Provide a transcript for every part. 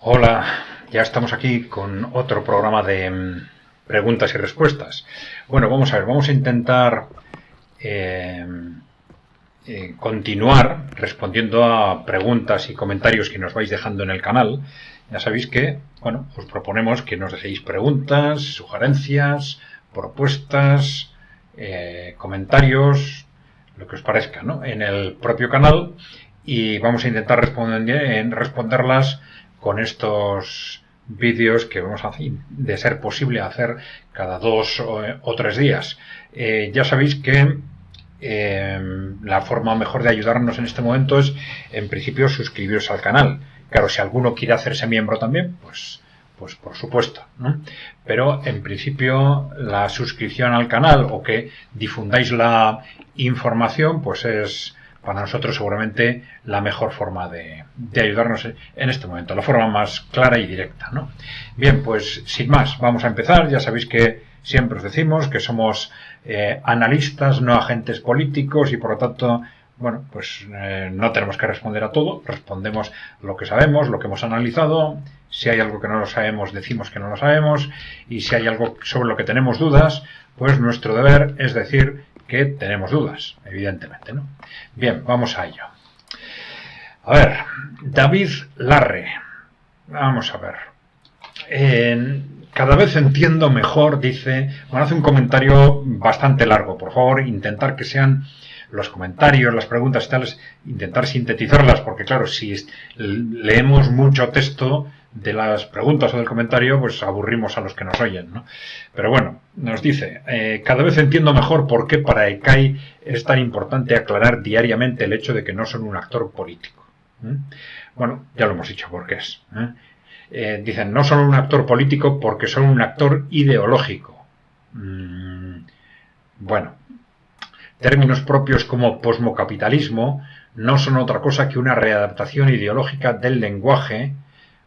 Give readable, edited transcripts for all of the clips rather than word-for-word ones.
Hola, ya estamos aquí con otro programa de preguntas y respuestas. Bueno, vamos a ver, vamos a intentar eh, continuar respondiendo a preguntas y comentarios que nos vais dejando en el canal. Ya sabéis que, bueno, os proponemos que nos dejéis preguntas, sugerencias, propuestas, comentarios, lo que os parezca, ¿no? En el propio canal, y vamos a intentar responderlas con estos vídeos que vamos a hacer, de ser posible hacer cada 2 o 3 días. Ya sabéis que la forma mejor de ayudarnos en este momento es, en principio, suscribiros al canal. Claro, si alguno quiere hacerse miembro también, pues por supuesto, ¿no? Pero en principio la suscripción al canal o que difundáis la información, pues es para nosotros seguramente la mejor forma de ayudarnos en este momento, la forma más clara y directa, ¿no? Bien, pues sin más, vamos a empezar. Ya sabéis que siempre os decimos que somos analistas, no agentes políticos, y por lo tanto, bueno, pues no tenemos que responder a todo, respondemos lo que sabemos, lo que hemos analizado. Si hay algo que no lo sabemos, decimos que no lo sabemos, y si hay algo sobre lo que tenemos dudas, pues nuestro deber es decir que tenemos dudas, evidentemente, ¿no? Bien, vamos a ello. A ver, David Larre, vamos a ver. Cada vez entiendo mejor, dice, bueno, hace un comentario bastante largo. Por favor, intentar que sean los comentarios, las preguntas y tales, intentar sintetizarlas, porque claro, si leemos mucho texto de las preguntas o del comentario, pues aburrimos a los que nos oyen, ¿no? Pero bueno, nos dice, cada vez entiendo mejor por qué para ECAI es tan importante aclarar diariamente el hecho de que no son un actor político. Bueno, ya lo hemos dicho por qué es. Dicen, no son un actor político porque son un actor ideológico. Bueno, términos propios como posmocapitalismo no son otra cosa que una readaptación ideológica del lenguaje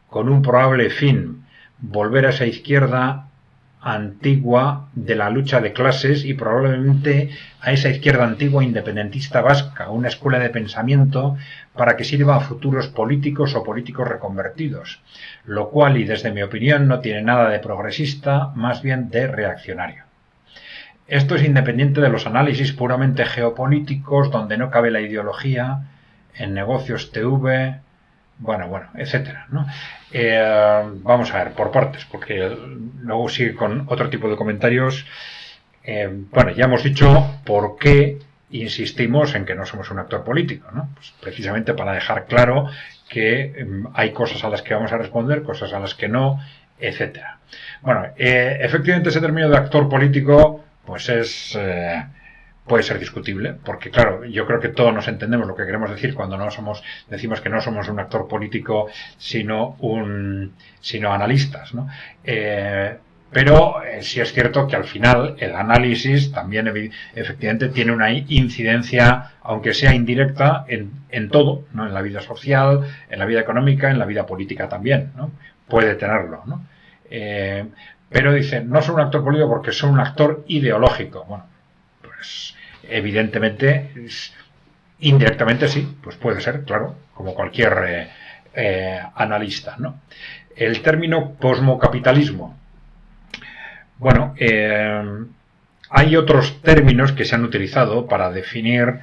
con un probable fin, volver a esa izquierda antigua de la lucha de clases y probablemente a esa izquierda antigua independentista vasca, una escuela de pensamiento para que sirva a futuros políticos o políticos reconvertidos, lo cual, y desde mi opinión, no tiene nada de progresista, más bien de reaccionario. Esto es independiente de los análisis puramente geopolíticos, donde no cabe la ideología, en negocios TV, bueno, etcétera, ¿no? Vamos a ver, por partes, porque luego sigue con otro tipo de comentarios. Bueno, ya hemos dicho por qué insistimos en que no somos un actor político, ¿no? Pues precisamente para dejar claro que hay cosas a las que vamos a responder, cosas a las que no, etcétera. Bueno, efectivamente ese término de actor político, pues puede ser discutible, porque claro, yo creo que todos nos entendemos lo que queremos decir cuando decimos que no somos un actor político, sino analistas, ¿no? Pero sí es cierto que al final el análisis también efectivamente tiene una incidencia, aunque sea indirecta, en todo, ¿no? En la vida social, en la vida económica, en la vida política también, ¿no? Puede tenerlo, ¿no? Pero dice, no son un actor político porque son un actor ideológico. Bueno, pues evidentemente, indirectamente sí, pues puede ser, claro, como cualquier analista, ¿no? El término posmocapitalismo. Bueno, hay otros términos que se han utilizado para definir,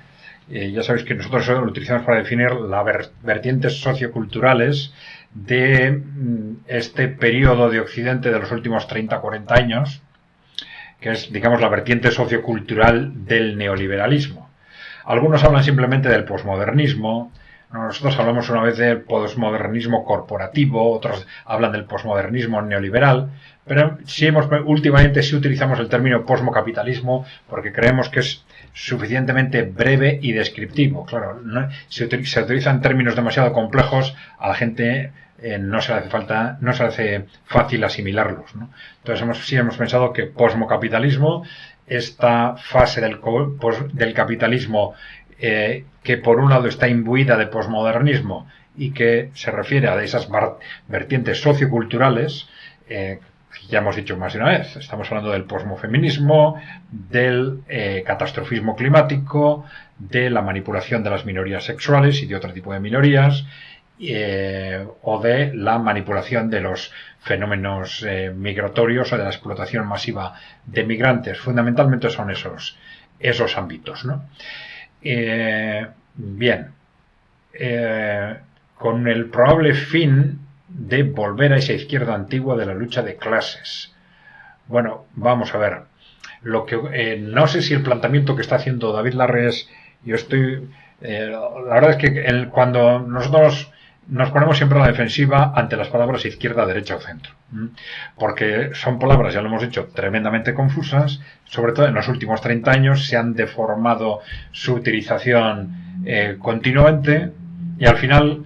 ya sabéis que nosotros lo utilizamos para definir las vertientes socioculturales de este periodo de Occidente de los últimos 30-40 años, que es, digamos, la vertiente sociocultural del neoliberalismo. Algunos hablan simplemente del posmodernismo, nosotros hablamos una vez del posmodernismo corporativo, otros hablan del posmodernismo neoliberal, pero últimamente sí utilizamos el término posmocapitalismo porque creemos que es suficientemente breve y descriptivo. Claro, se utilizan términos demasiado complejos, a la gente no se le hace fácil asimilarlos, ¿no? Entonces hemos pensado que posmocapitalismo, esta fase del capitalismo que por un lado está imbuida de posmodernismo y que se refiere a esas vertientes socioculturales, ya hemos dicho más de una vez, estamos hablando del posmofeminismo, del catastrofismo climático, de la manipulación de las minorías sexuales y de otro tipo de minorías, o de la manipulación de los fenómenos migratorios o de la explotación masiva de migrantes. Fundamentalmente son esos ámbitos, ¿no? Bien, con el probable fin de volver a esa izquierda antigua de la lucha de clases. Bueno, vamos a ver. No sé si el planteamiento que está haciendo David Larrea la verdad es que cuando nosotros nos ponemos siempre a la defensiva ante las palabras izquierda, derecha o centro, porque son palabras, ya lo hemos dicho, tremendamente confusas. Sobre todo en los últimos 30 años se han deformado su utilización continuamente, y al final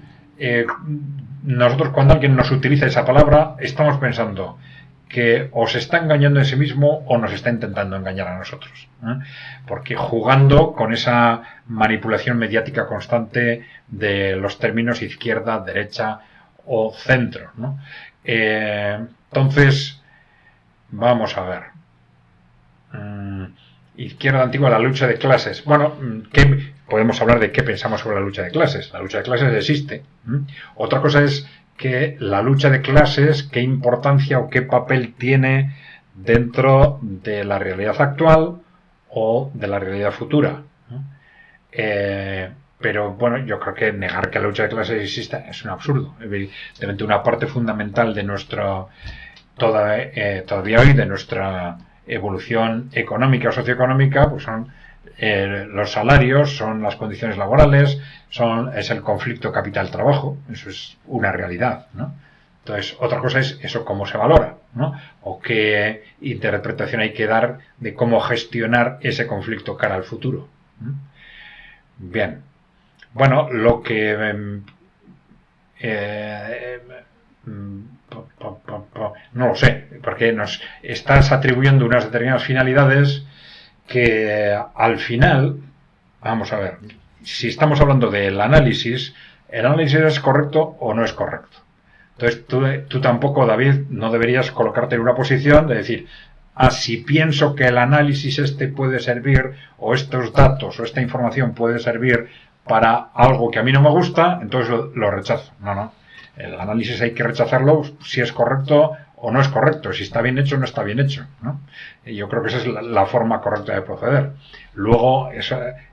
nosotros, cuando alguien nos utiliza esa palabra, estamos pensando que o se está engañando en sí mismo o nos está intentando engañar a nosotros, porque jugando con esa manipulación mediática constante de los términos izquierda, derecha o centro, ¿no? Entonces, vamos a ver. Izquierda antigua, la lucha de clases. Bueno, podemos hablar de qué pensamos sobre la lucha de clases. La lucha de clases existe. Otra cosa es que la lucha de clases, qué importancia o qué papel tiene dentro de la realidad actual o de la realidad futura. Pero bueno, yo creo que negar que la lucha de clases exista es un absurdo. Evidentemente, una parte fundamental de todavía hoy, de nuestra evolución económica o socioeconómica, pues son los salarios, son las condiciones laborales, es el conflicto capital-trabajo. Eso es una realidad, ¿no? Entonces, otra cosa es eso, cómo se valora, ¿no? O qué interpretación hay que dar de cómo gestionar ese conflicto cara al futuro. Bien. Bueno, lo que no lo sé, porque nos estás atribuyendo unas determinadas finalidades que al final, vamos a ver, si estamos hablando del análisis, ¿el análisis es correcto o no es correcto? Entonces tú tampoco, David, no deberías colocarte en una posición de decir, si pienso que el análisis puede servir, o estos datos o esta información puede servir para algo que a mí no me gusta, entonces lo rechazo. No. El análisis hay que rechazarlo si es correcto o no es correcto, si está bien hecho o no está bien hecho, ¿no? Yo creo que esa es la forma correcta de proceder. Luego,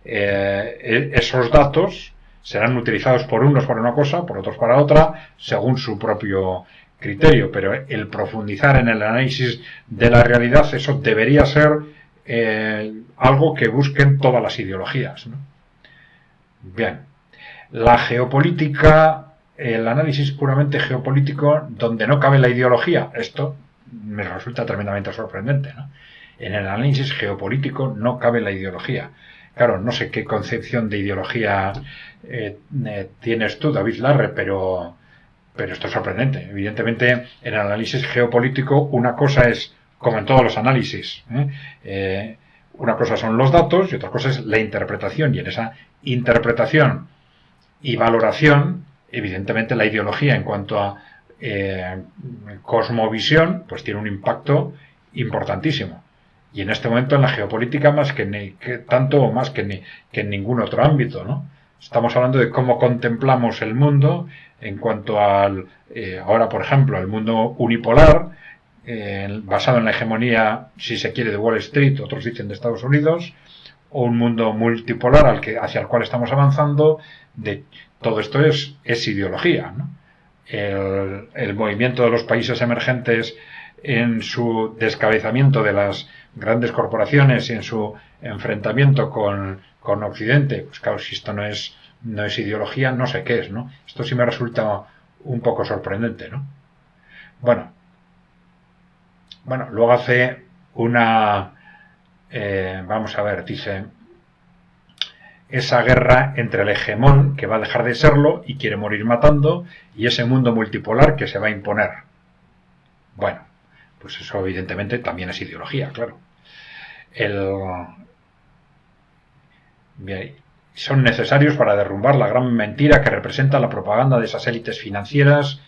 esos datos serán utilizados por unos para una cosa, por otros para otra, según su propio criterio, pero el profundizar en el análisis de la realidad, eso debería ser algo que busquen todas las ideologías, ¿no? Bien, la geopolítica, el análisis puramente geopolítico, donde no cabe la ideología, esto me resulta tremendamente sorprendente, ¿no? En el análisis geopolítico no cabe la ideología. Claro, no sé qué concepción de ideología tienes tú, David Larrea, pero esto es sorprendente. Evidentemente, en el análisis geopolítico, una cosa es, como en todos los análisis, una cosa son los datos y otra cosa es la interpretación. Y en esa interpretación y valoración, evidentemente la ideología en cuanto a cosmovisión, pues tiene un impacto importantísimo. Y en este momento en la geopolítica tanto o más que en ningún otro ámbito, ¿no? Estamos hablando de cómo contemplamos el mundo en cuanto al, ahora por ejemplo, el mundo unipolar, basado en la hegemonía, si se quiere, de Wall Street, otros dicen de Estados Unidos, o un mundo multipolar hacia el cual estamos avanzando. Todo esto es ideología, ¿no? El movimiento de los países emergentes en su descabezamiento de las grandes corporaciones y en su enfrentamiento con Occidente, pues claro, si esto no es ideología, no sé qué es, ¿no? Esto sí me resulta un poco sorprendente, ¿no? Bueno, luego hace vamos a ver, dice, esa guerra entre el hegemón, que va a dejar de serlo y quiere morir matando, y ese mundo multipolar que se va a imponer. Bueno, pues eso evidentemente también es ideología, claro. Son necesarios para derrumbar la gran mentira que representa la propaganda de esas élites financieras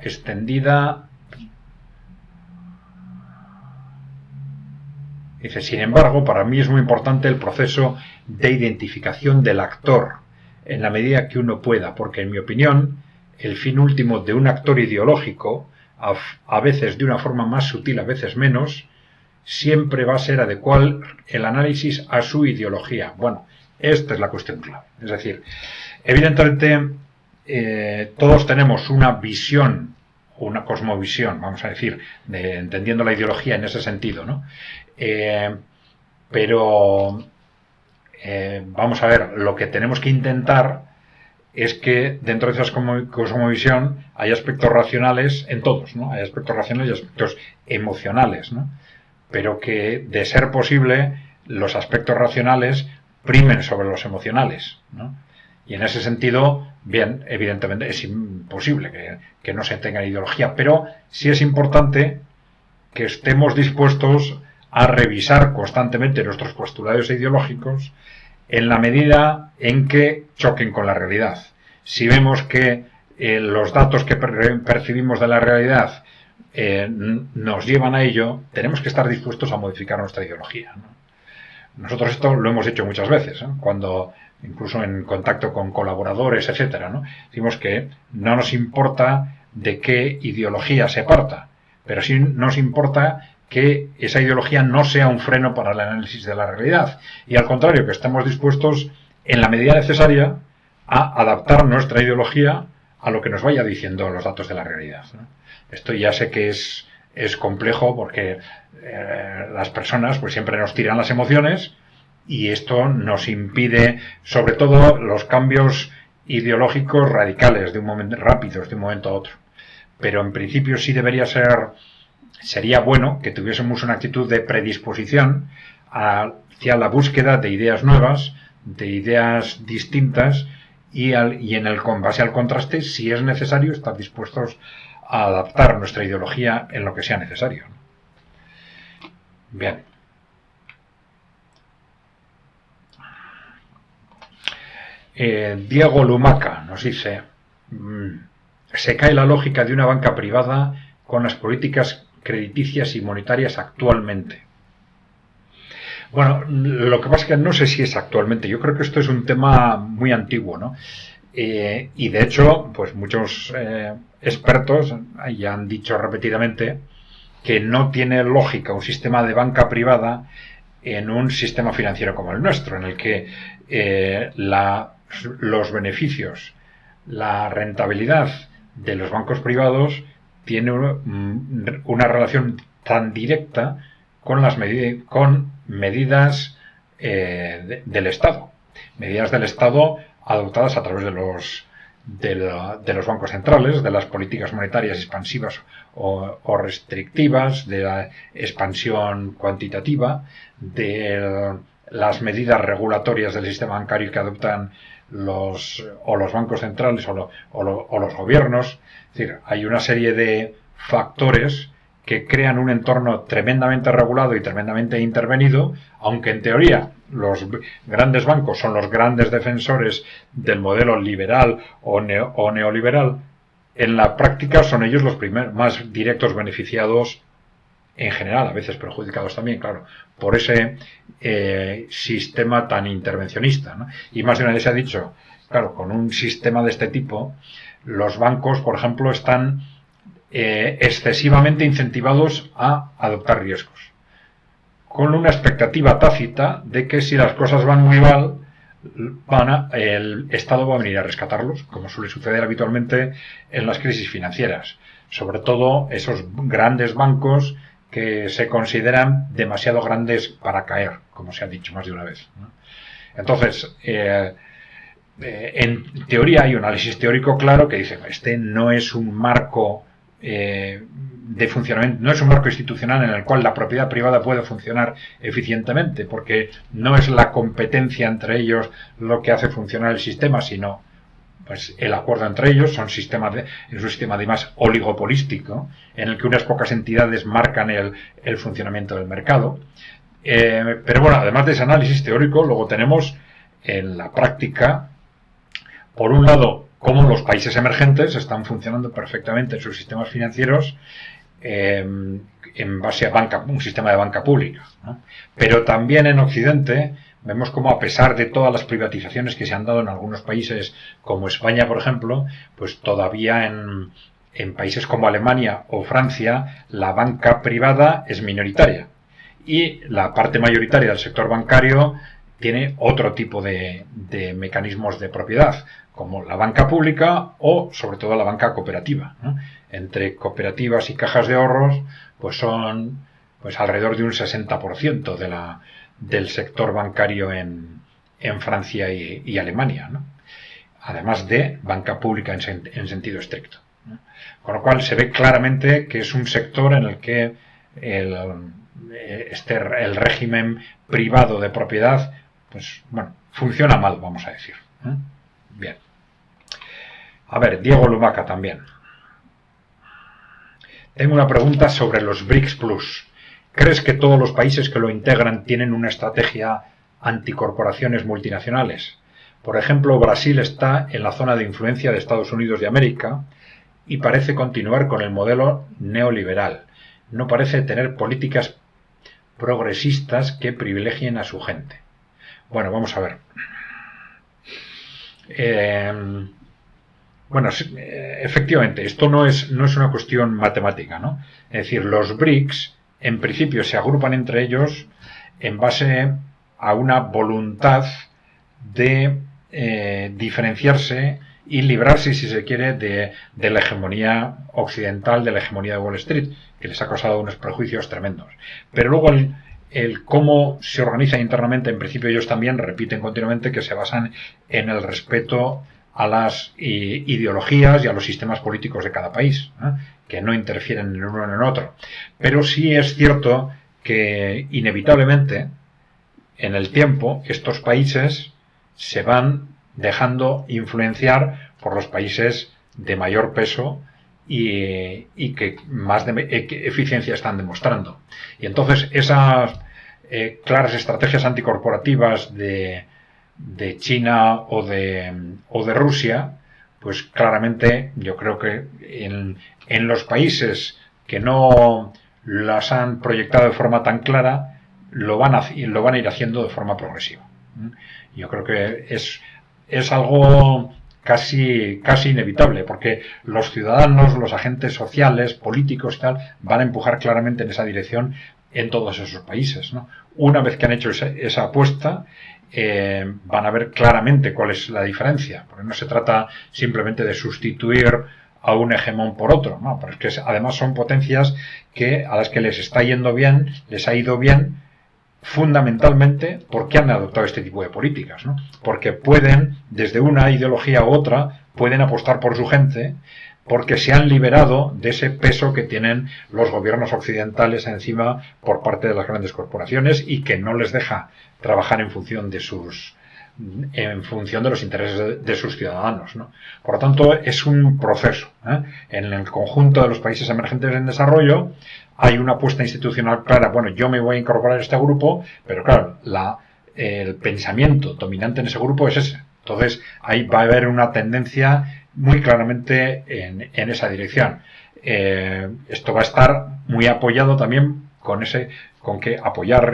extendida. Dice, sin embargo, para mí es muy importante el proceso de identificación del actor, en la medida que uno pueda, porque en mi opinión el fin último de un actor ideológico, a veces de una forma más sutil, a veces menos, siempre va a ser adecuar el análisis a su ideología. Bueno, esta es la cuestión clave. Es decir, evidentemente todos tenemos una visión, una cosmovisión, vamos a decir, entendiendo la ideología en ese sentido, ¿no? Pero vamos a ver, lo que tenemos que intentar es que dentro de esa cosmovisión hay aspectos racionales en todos, ¿no? Hay aspectos racionales y aspectos emocionales, ¿no? Pero que, de ser posible, los aspectos racionales primen sobre los emocionales, ¿no? Y en ese sentido, bien, evidentemente es imposible que no se tenga ideología, pero sí es importante que estemos dispuestos a revisar constantemente nuestros postulados ideológicos en la medida en que choquen con la realidad. Si vemos que los datos que percibimos de la realidad nos llevan a ello, tenemos que estar dispuestos a modificar nuestra ideología, ¿no? Nosotros esto lo hemos hecho muchas veces, ¿eh? Cuando incluso en contacto con colaboradores, etcétera, ¿no? Decimos que no nos importa de qué ideología se parta, pero sí nos importa que esa ideología no sea un freno para el análisis de la realidad, y al contrario, que estemos dispuestos, en la medida necesaria, a adaptar nuestra ideología a lo que nos vaya diciendo los datos de la realidad, ¿no? Esto ya sé que es complejo porque las personas pues siempre nos tiran las emociones, y esto nos impide, sobre todo, los cambios ideológicos radicales, rápidos, de un momento a otro. Pero en principio sí sería bueno que tuviésemos una actitud de predisposición hacia la búsqueda de ideas nuevas, de ideas distintas, con base al contraste, si es necesario, estar dispuestos a adaptar nuestra ideología en lo que sea necesario. Bien. Diego Lumaca nos dice: se cae la lógica de una banca privada con las políticas crediticias y monetarias actualmente. Bueno, lo que pasa es que no sé si es actualmente. Yo creo que esto es un tema muy antiguo, ¿no? Y de hecho, pues muchos expertos ya han dicho repetidamente que no tiene lógica un sistema de banca privada en un sistema financiero como el nuestro, en el que los beneficios, la rentabilidad de los bancos privados tiene una relación tan directa con medidas del Estado. Medidas del Estado adoptadas a través de los bancos centrales, de las políticas monetarias expansivas o restrictivas, de la expansión cuantitativa, de las medidas regulatorias del sistema bancario que adoptan los bancos centrales o los gobiernos. Es decir, hay una serie de factores que crean un entorno tremendamente regulado y tremendamente intervenido, aunque en teoría los grandes bancos son los grandes defensores del modelo liberal o neoliberal. En la práctica son ellos los más directos beneficiados en general, a veces perjudicados también, claro, por ese sistema tan intervencionista, ¿no? Y más de una vez se ha dicho, claro, con un sistema de este tipo, los bancos, por ejemplo, están excesivamente incentivados a adoptar riesgos, con una expectativa tácita de que si las cosas van muy mal, el Estado va a venir a rescatarlos, como suele suceder habitualmente en las crisis financieras, sobre todo esos grandes bancos que se consideran demasiado grandes para caer, como se ha dicho más de una vez, ¿no? Entonces, en teoría hay un análisis teórico claro que dice: este no es un marco de funcionamiento, no es un marco institucional en el cual la propiedad privada puede funcionar eficientemente, porque no es la competencia entre ellos lo que hace funcionar el sistema, sino pues el acuerdo entre ellos. Es un sistema además oligopolístico, en el que unas pocas entidades marcan el funcionamiento del mercado. Pero bueno, además de ese análisis teórico, luego tenemos en la práctica, por un lado, cómo los países emergentes están funcionando perfectamente en sus sistemas financieros en base a un sistema de banca pública, ¿no? Pero también en Occidente vemos como a pesar de todas las privatizaciones que se han dado en algunos países como España, por ejemplo, pues todavía en países como Alemania o Francia la banca privada es minoritaria y la parte mayoritaria del sector bancario tiene otro tipo de mecanismos de propiedad, como la banca pública o sobre todo la banca cooperativa, ¿no? Entre cooperativas y cajas de ahorros pues son pues alrededor de un 60% del sector bancario en Francia y Alemania, ¿no? Además de banca pública en sentido estricto, ¿no? Con lo cual se ve claramente que es un sector en el que el régimen privado de propiedad pues bueno, funciona mal, vamos a decir, ¿eh? Bien. A ver, Diego Lumaca también. Tengo una pregunta sobre los BRICS Plus. ¿Crees que todos los países que lo integran tienen una estrategia anticorporaciones multinacionales? Por ejemplo, Brasil está en la zona de influencia de Estados Unidos de América y parece continuar con el modelo neoliberal. No parece tener políticas progresistas que privilegien a su gente. Bueno, vamos a ver. Bueno, efectivamente, esto no es una cuestión matemática, ¿no? Es decir, los BRICS, en principio, se agrupan entre ellos en base a una voluntad de diferenciarse y librarse, si se quiere, de la hegemonía occidental, de la hegemonía de Wall Street, que les ha causado unos prejuicios tremendos. Pero luego el cómo se organiza internamente, en principio ellos también repiten continuamente que se basan en el respeto a las ideologías y a los sistemas políticos de cada país, ¿eh? Que no interfieren en uno en el otro. Pero sí es cierto que inevitablemente en el tiempo estos países se van dejando influenciar por los países de mayor peso y que más eficiencia están demostrando. Y entonces esas claras estrategias anticorporativas de China o de Rusia, pues claramente yo creo que en los países que no las han proyectado de forma tan clara lo van a ir haciendo de forma progresiva. Yo creo que es algo casi inevitable, porque los ciudadanos, los agentes sociales, políticos y tal, van a empujar claramente en esa dirección en todos esos países, ¿no? Una vez que han hecho esa apuesta, van a ver claramente cuál es la diferencia, porque no se trata simplemente de sustituir a un hegemón por otro, ¿no? Porque además son potencias a las que les ha ido bien fundamentalmente porque han adoptado este tipo de políticas, ¿no? Porque pueden, desde una ideología u otra, pueden apostar por su gente, porque se han liberado de ese peso que tienen los gobiernos occidentales encima por parte de las grandes corporaciones y que no les deja trabajar en función de los intereses de sus ciudadanos, ¿no? Por lo tanto, es un proceso, ¿eh? En el conjunto de los países emergentes en desarrollo hay una apuesta institucional clara. Bueno, yo me voy a incorporar a este grupo, pero claro, el pensamiento dominante en ese grupo es ese. Entonces, ahí va a haber una tendencia muy claramente en esa dirección. Esto va a estar muy apoyado también con que apoyar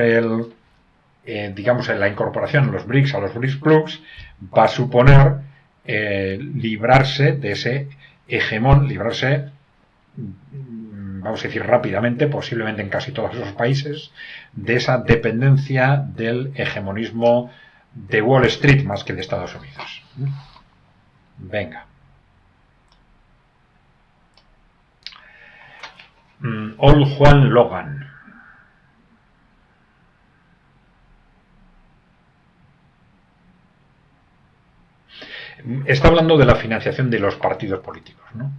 digamos, en la incorporación a los BRICS, a los BRICS Plus, va a suponer librarse de ese hegemón, vamos a decir rápidamente, posiblemente en casi todos esos países, de esa dependencia del hegemonismo de Wall Street más que de Estados Unidos. Venga. Ol Juan Logan. Está hablando de la financiación de los partidos políticos, ¿no?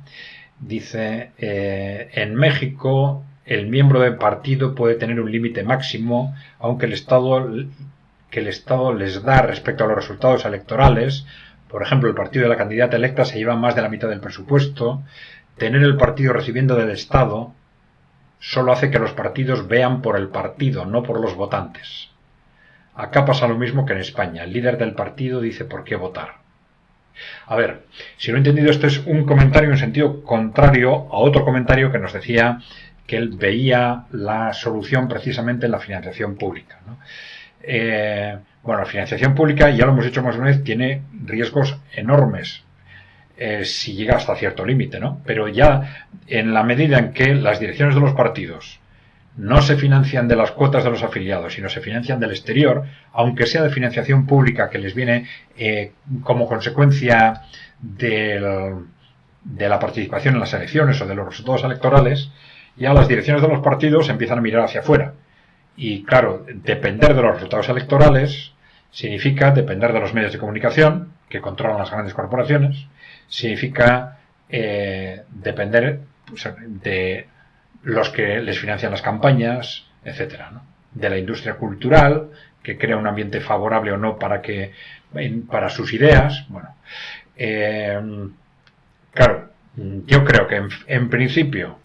Dice, en México el miembro del partido puede tener un límite máximo, aunque el Estado les da respecto a los resultados electorales. Por ejemplo, el partido de la candidata electa se lleva más de la mitad del presupuesto. Tener el partido recibiendo del Estado solo hace que los partidos vean por el partido, no por los votantes. Acá pasa lo mismo que en España. El líder del partido dice por qué votar. A ver, si lo he entendido, esto es un comentario en sentido contrario a otro comentario que nos decía que él veía la solución precisamente en la financiación pública, ¿no? Bueno, la financiación pública, ya lo hemos dicho más una vez, tiene riesgos enormes si llega hasta cierto límite, ¿no? Pero ya en la medida en que las direcciones de los partidos no se financian de las cuotas de los afiliados, sino se financian del exterior, aunque sea de financiación pública que les viene como consecuencia de la participación en las elecciones o de los resultados electorales, ya las direcciones de los partidos empiezan a mirar hacia afuera. Y claro, depender de los resultados electorales significa depender de los medios de comunicación que controlan las grandes corporaciones, significa depender de los que les financian las campañas, etcétera, ¿no? De la industria cultural, que crea un ambiente favorable o no para sus ideas. Bueno, claro, yo creo que en principio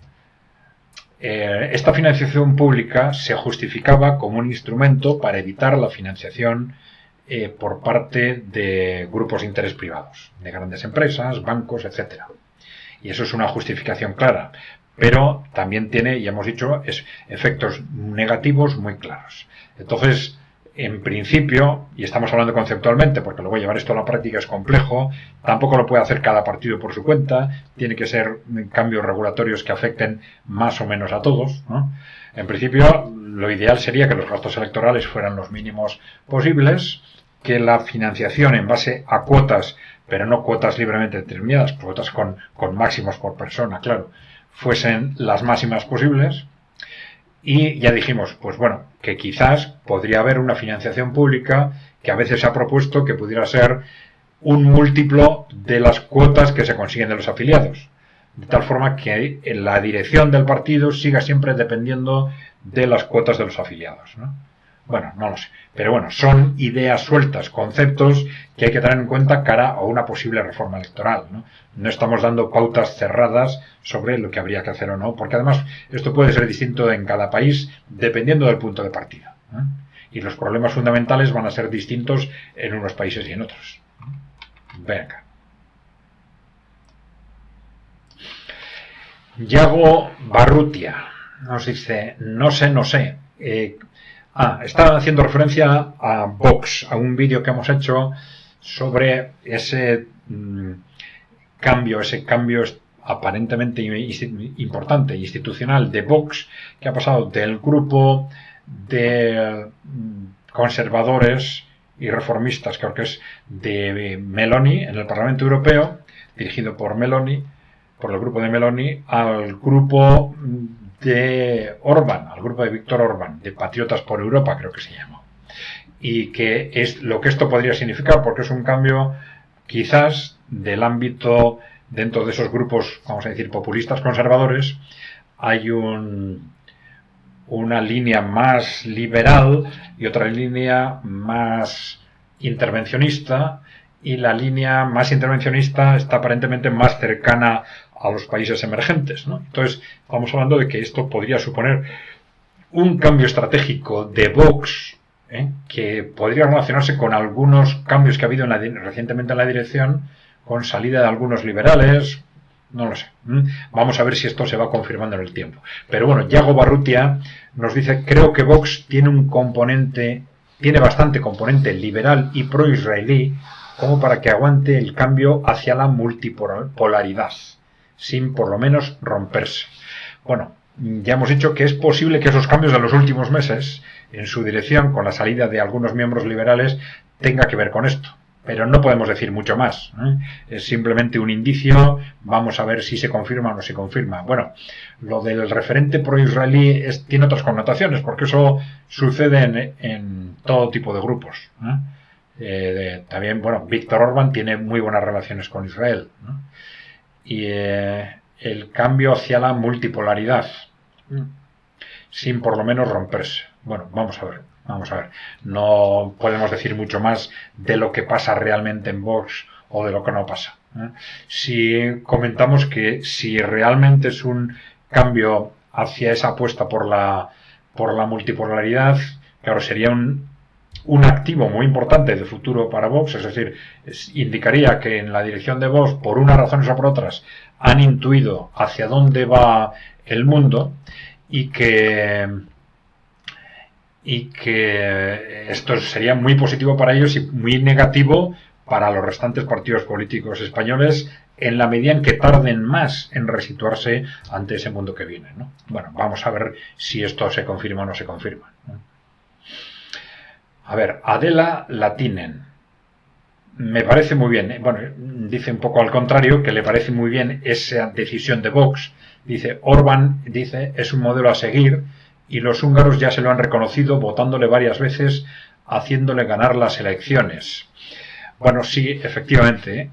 esta financiación pública se justificaba como un instrumento para evitar la financiación por parte de grupos de interés privados, de grandes empresas, bancos, etcétera. Y eso es una justificación clara, pero también tiene, ya hemos dicho, efectos negativos muy claros. Entonces, en principio, y estamos hablando conceptualmente, porque luego llevar esto a la práctica es complejo, tampoco lo puede hacer cada partido por su cuenta, tiene que ser cambios regulatorios que afecten más o menos a todos, ¿no? En principio, lo ideal sería que los gastos electorales fueran los mínimos posibles, que la financiación en base a cuotas, pero no cuotas libremente determinadas, cuotas con máximos por persona, claro, fuesen las máximas posibles. Y ya dijimos, pues bueno, que quizás podría haber una financiación pública que a veces se ha propuesto que pudiera ser un múltiplo de las cuotas que se consiguen de los afiliados. De tal forma que la dirección del partido siga siempre dependiendo de las cuotas de los afiliados, ¿no? Bueno, no lo sé. Pero bueno, son ideas sueltas, conceptos que hay que tener en cuenta cara a una posible reforma electoral, ¿no? No estamos dando pautas cerradas sobre lo que habría que hacer o no, porque además esto puede ser distinto en cada país dependiendo del punto de partida, ¿eh? Y los problemas fundamentales van a ser distintos en unos países y en otros. Venga. Yago Barrutia nos dice, no sé. Está haciendo referencia a Vox, a un vídeo que hemos hecho sobre ese cambio aparentemente importante, institucional de Vox, que ha pasado del grupo de conservadores y reformistas, creo que es de Meloni en el Parlamento Europeo, dirigido por Meloni, por el grupo de Meloni, al grupo de Orbán, al grupo de Víctor Orbán, de Patriotas por Europa, creo que se llama. Y que es lo que esto podría significar, porque es un cambio quizás del ámbito, dentro de esos grupos, vamos a decir, populistas conservadores, hay una línea más liberal y otra línea más intervencionista, y la línea más intervencionista está aparentemente más cercana a los países emergentes, ¿no? Entonces, estamos hablando de que esto podría suponer un cambio estratégico de Vox, que podría relacionarse con algunos cambios que ha habido recientemente en la dirección, con salida de algunos liberales, no lo sé. Vamos a ver si esto se va confirmando en el tiempo. Pero bueno, Yago Barrutia nos dice, creo que Vox tiene bastante componente liberal y pro-israelí como para que aguante el cambio hacia la multipolaridad, sin por lo menos romperse. Bueno, ya hemos dicho que es posible que esos cambios de los últimos meses en su dirección, con la salida de algunos miembros liberales, tenga que ver con esto. Pero no podemos decir mucho más, ¿eh? Es simplemente un indicio, vamos a ver si se confirma o no se confirma. Bueno, lo del referente pro-israelí tiene otras connotaciones, porque eso sucede en todo tipo de grupos, también, bueno, Víctor Orbán tiene muy buenas relaciones con Israel, ¿no? Y el cambio hacia la multipolaridad, sin por lo menos romperse. Bueno, vamos a ver. No podemos decir mucho más de lo que pasa realmente en Vox o de lo que no pasa, ¿eh? Si comentamos que si realmente es un cambio hacia esa apuesta por la multipolaridad, claro, sería un activo muy importante de futuro para Vox, es decir, indicaría que en la dirección de Vox, por unas razones o por otras, han intuido hacia dónde va el mundo y que y que esto sería muy positivo para ellos y muy negativo para los restantes partidos políticos españoles en la medida en que tarden más en resituarse ante ese mundo que viene, ¿no? Bueno, vamos a ver si esto se confirma o no se confirma, ¿no? A ver, Adela Latinen. Me parece muy bien. Bueno, dice un poco al contrario, que le parece muy bien esa decisión de Vox. Dice, Orbán, dice, es un modelo a seguir y los húngaros ya se lo han reconocido votándole varias veces, haciéndole ganar las elecciones. Bueno, sí, efectivamente.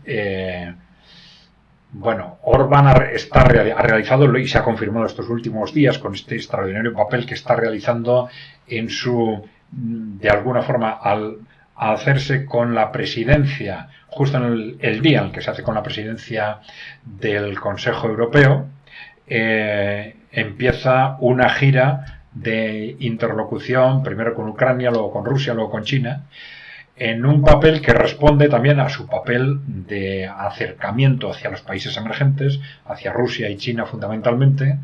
Bueno, Orbán ha realizado y se ha confirmado estos últimos días con este extraordinario papel que está realizando en su, de alguna forma, al hacerse con la presidencia, justo en el día en el que se hace con la presidencia del Consejo Europeo, empieza una gira de interlocución, primero con Ucrania, luego con Rusia, luego con China, en un papel que responde también a su papel de acercamiento hacia los países emergentes, hacia Rusia y China fundamentalmente,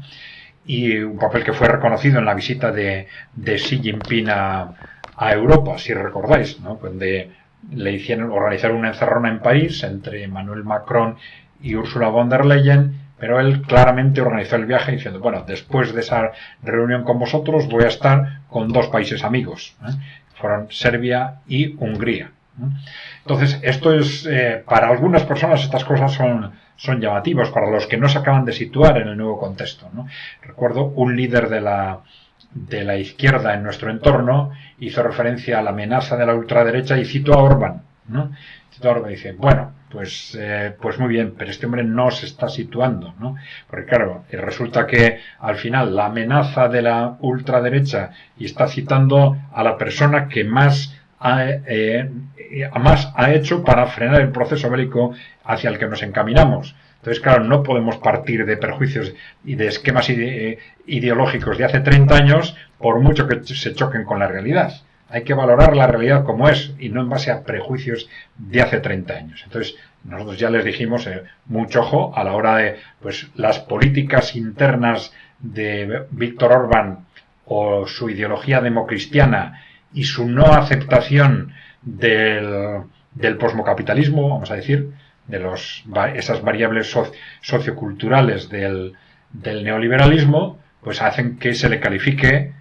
y un papel que fue reconocido en la visita de Xi Jinping a Europa, si recordáis, ¿no? Donde le hicieron organizar una encerrona en París entre Emmanuel Macron y Ursula von der Leyen, pero él claramente organizó el viaje diciendo, bueno, después de esa reunión con vosotros voy a estar con dos países amigos, fueron Serbia y Hungría. Entonces, esto es, para algunas personas estas cosas son llamativas, para los que no se acaban de situar en el nuevo contexto, ¿no? Recuerdo un líder de la izquierda en nuestro entorno hizo referencia a la amenaza de la ultraderecha y citó a Orbán, ¿no? Citó a Orbán y dice, bueno, pues muy bien, pero este hombre no se está situando, ¿no? Porque claro, resulta que al final la amenaza de la ultraderecha y está citando a la persona que más ha hecho para frenar el proceso bélico hacia el que nos encaminamos. Entonces, claro, no podemos partir de prejuicios y de esquemas ideológicos de hace 30 años, por mucho que se choquen con la realidad. Hay que valorar la realidad como es y no en base a prejuicios de hace 30 años. Entonces, nosotros ya les dijimos, mucho ojo a la hora de pues las políticas internas de Víctor Orbán o su ideología democristiana y su no aceptación del posmocapitalismo, vamos a decir, de esas variables socioculturales del neoliberalismo, pues hacen que se le califique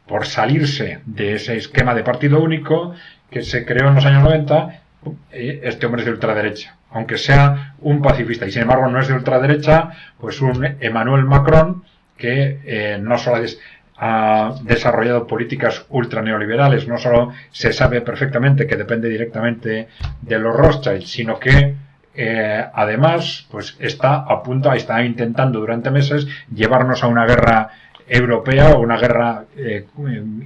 por salirse de ese esquema de partido único que se creó en los años 90. Este hombre es de ultraderecha, aunque sea un pacifista, y sin embargo no es de ultraderecha, pues un Emmanuel Macron que no solo ha desarrollado políticas ultraneoliberales, no solo se sabe perfectamente que depende directamente de los Rothschild, sino que además pues está intentando durante meses llevarnos a una guerra europea o una guerra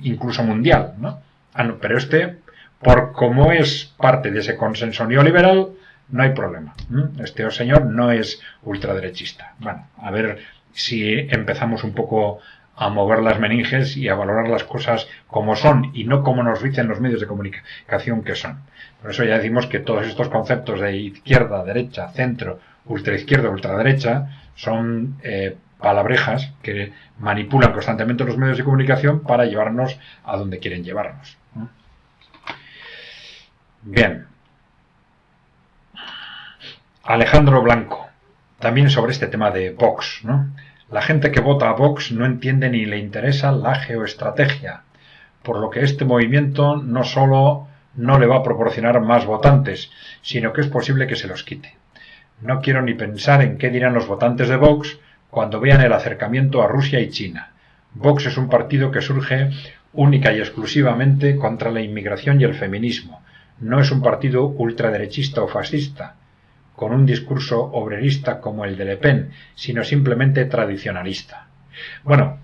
incluso mundial, ¿no? No, pero por como es parte de ese consenso neoliberal, no hay problema. Este señor no es ultraderechista. Bueno, a ver si empezamos un poco a mover las meninges y a valorar las cosas como son y no como nos dicen los medios de comunicación que son. Por eso ya decimos que todos estos conceptos de izquierda, derecha, centro, ultraizquierda, ultraderecha son palabrejas que manipulan constantemente los medios de comunicación para llevarnos a donde quieren llevarnos. Bien. Alejandro Blanco, también sobre este tema de Vox, ¿no? La gente que vota a Vox no entiende ni le interesa la geoestrategia, por lo que este movimiento no solo no le va a proporcionar más votantes, sino que es posible que se los quite. No quiero ni pensar en qué dirán los votantes de Vox cuando vean el acercamiento a Rusia y China. Vox es un partido que surge única y exclusivamente contra la inmigración y el feminismo. No es un partido ultraderechista o fascista, con un discurso obrerista como el de Le Pen, sino simplemente tradicionalista. Bueno,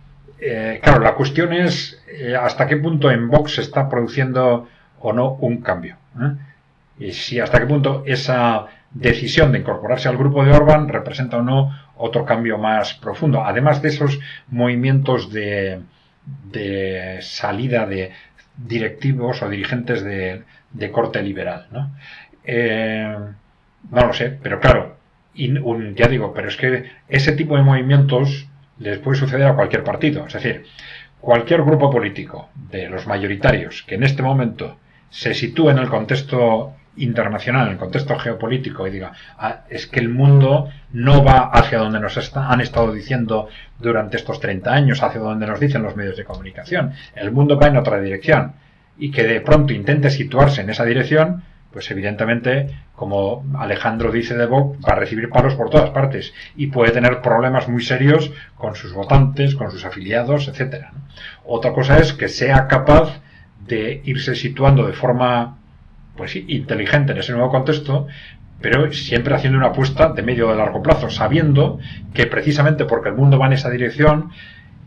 claro, la cuestión es hasta qué punto en Vox se está produciendo o no un cambio. Y si hasta qué punto esa decisión de incorporarse al grupo de Orbán representa o no otro cambio más profundo, además de esos movimientos de salida de directivos o dirigentes de corte liberal, ¿no? No lo sé, pero claro, pero es que ese tipo de movimientos les puede suceder a cualquier partido. Es decir, cualquier grupo político de los mayoritarios que en este momento se sitúe en el contexto internacional, en el contexto geopolítico, y diga, es que el mundo no va hacia donde nos han estado diciendo durante estos 30 años, hacia donde nos dicen los medios de comunicación, el mundo va en otra dirección, y que de pronto intente situarse en esa dirección, pues evidentemente, como Alejandro dice de Vox, va a recibir palos por todas partes y puede tener problemas muy serios con sus votantes, con sus afiliados, etcétera, ¿no? Otra cosa es que sea capaz de irse situando de forma, pues sí, inteligente en ese nuevo contexto, pero siempre haciendo una apuesta de medio o de largo plazo, sabiendo que precisamente porque el mundo va en esa dirección,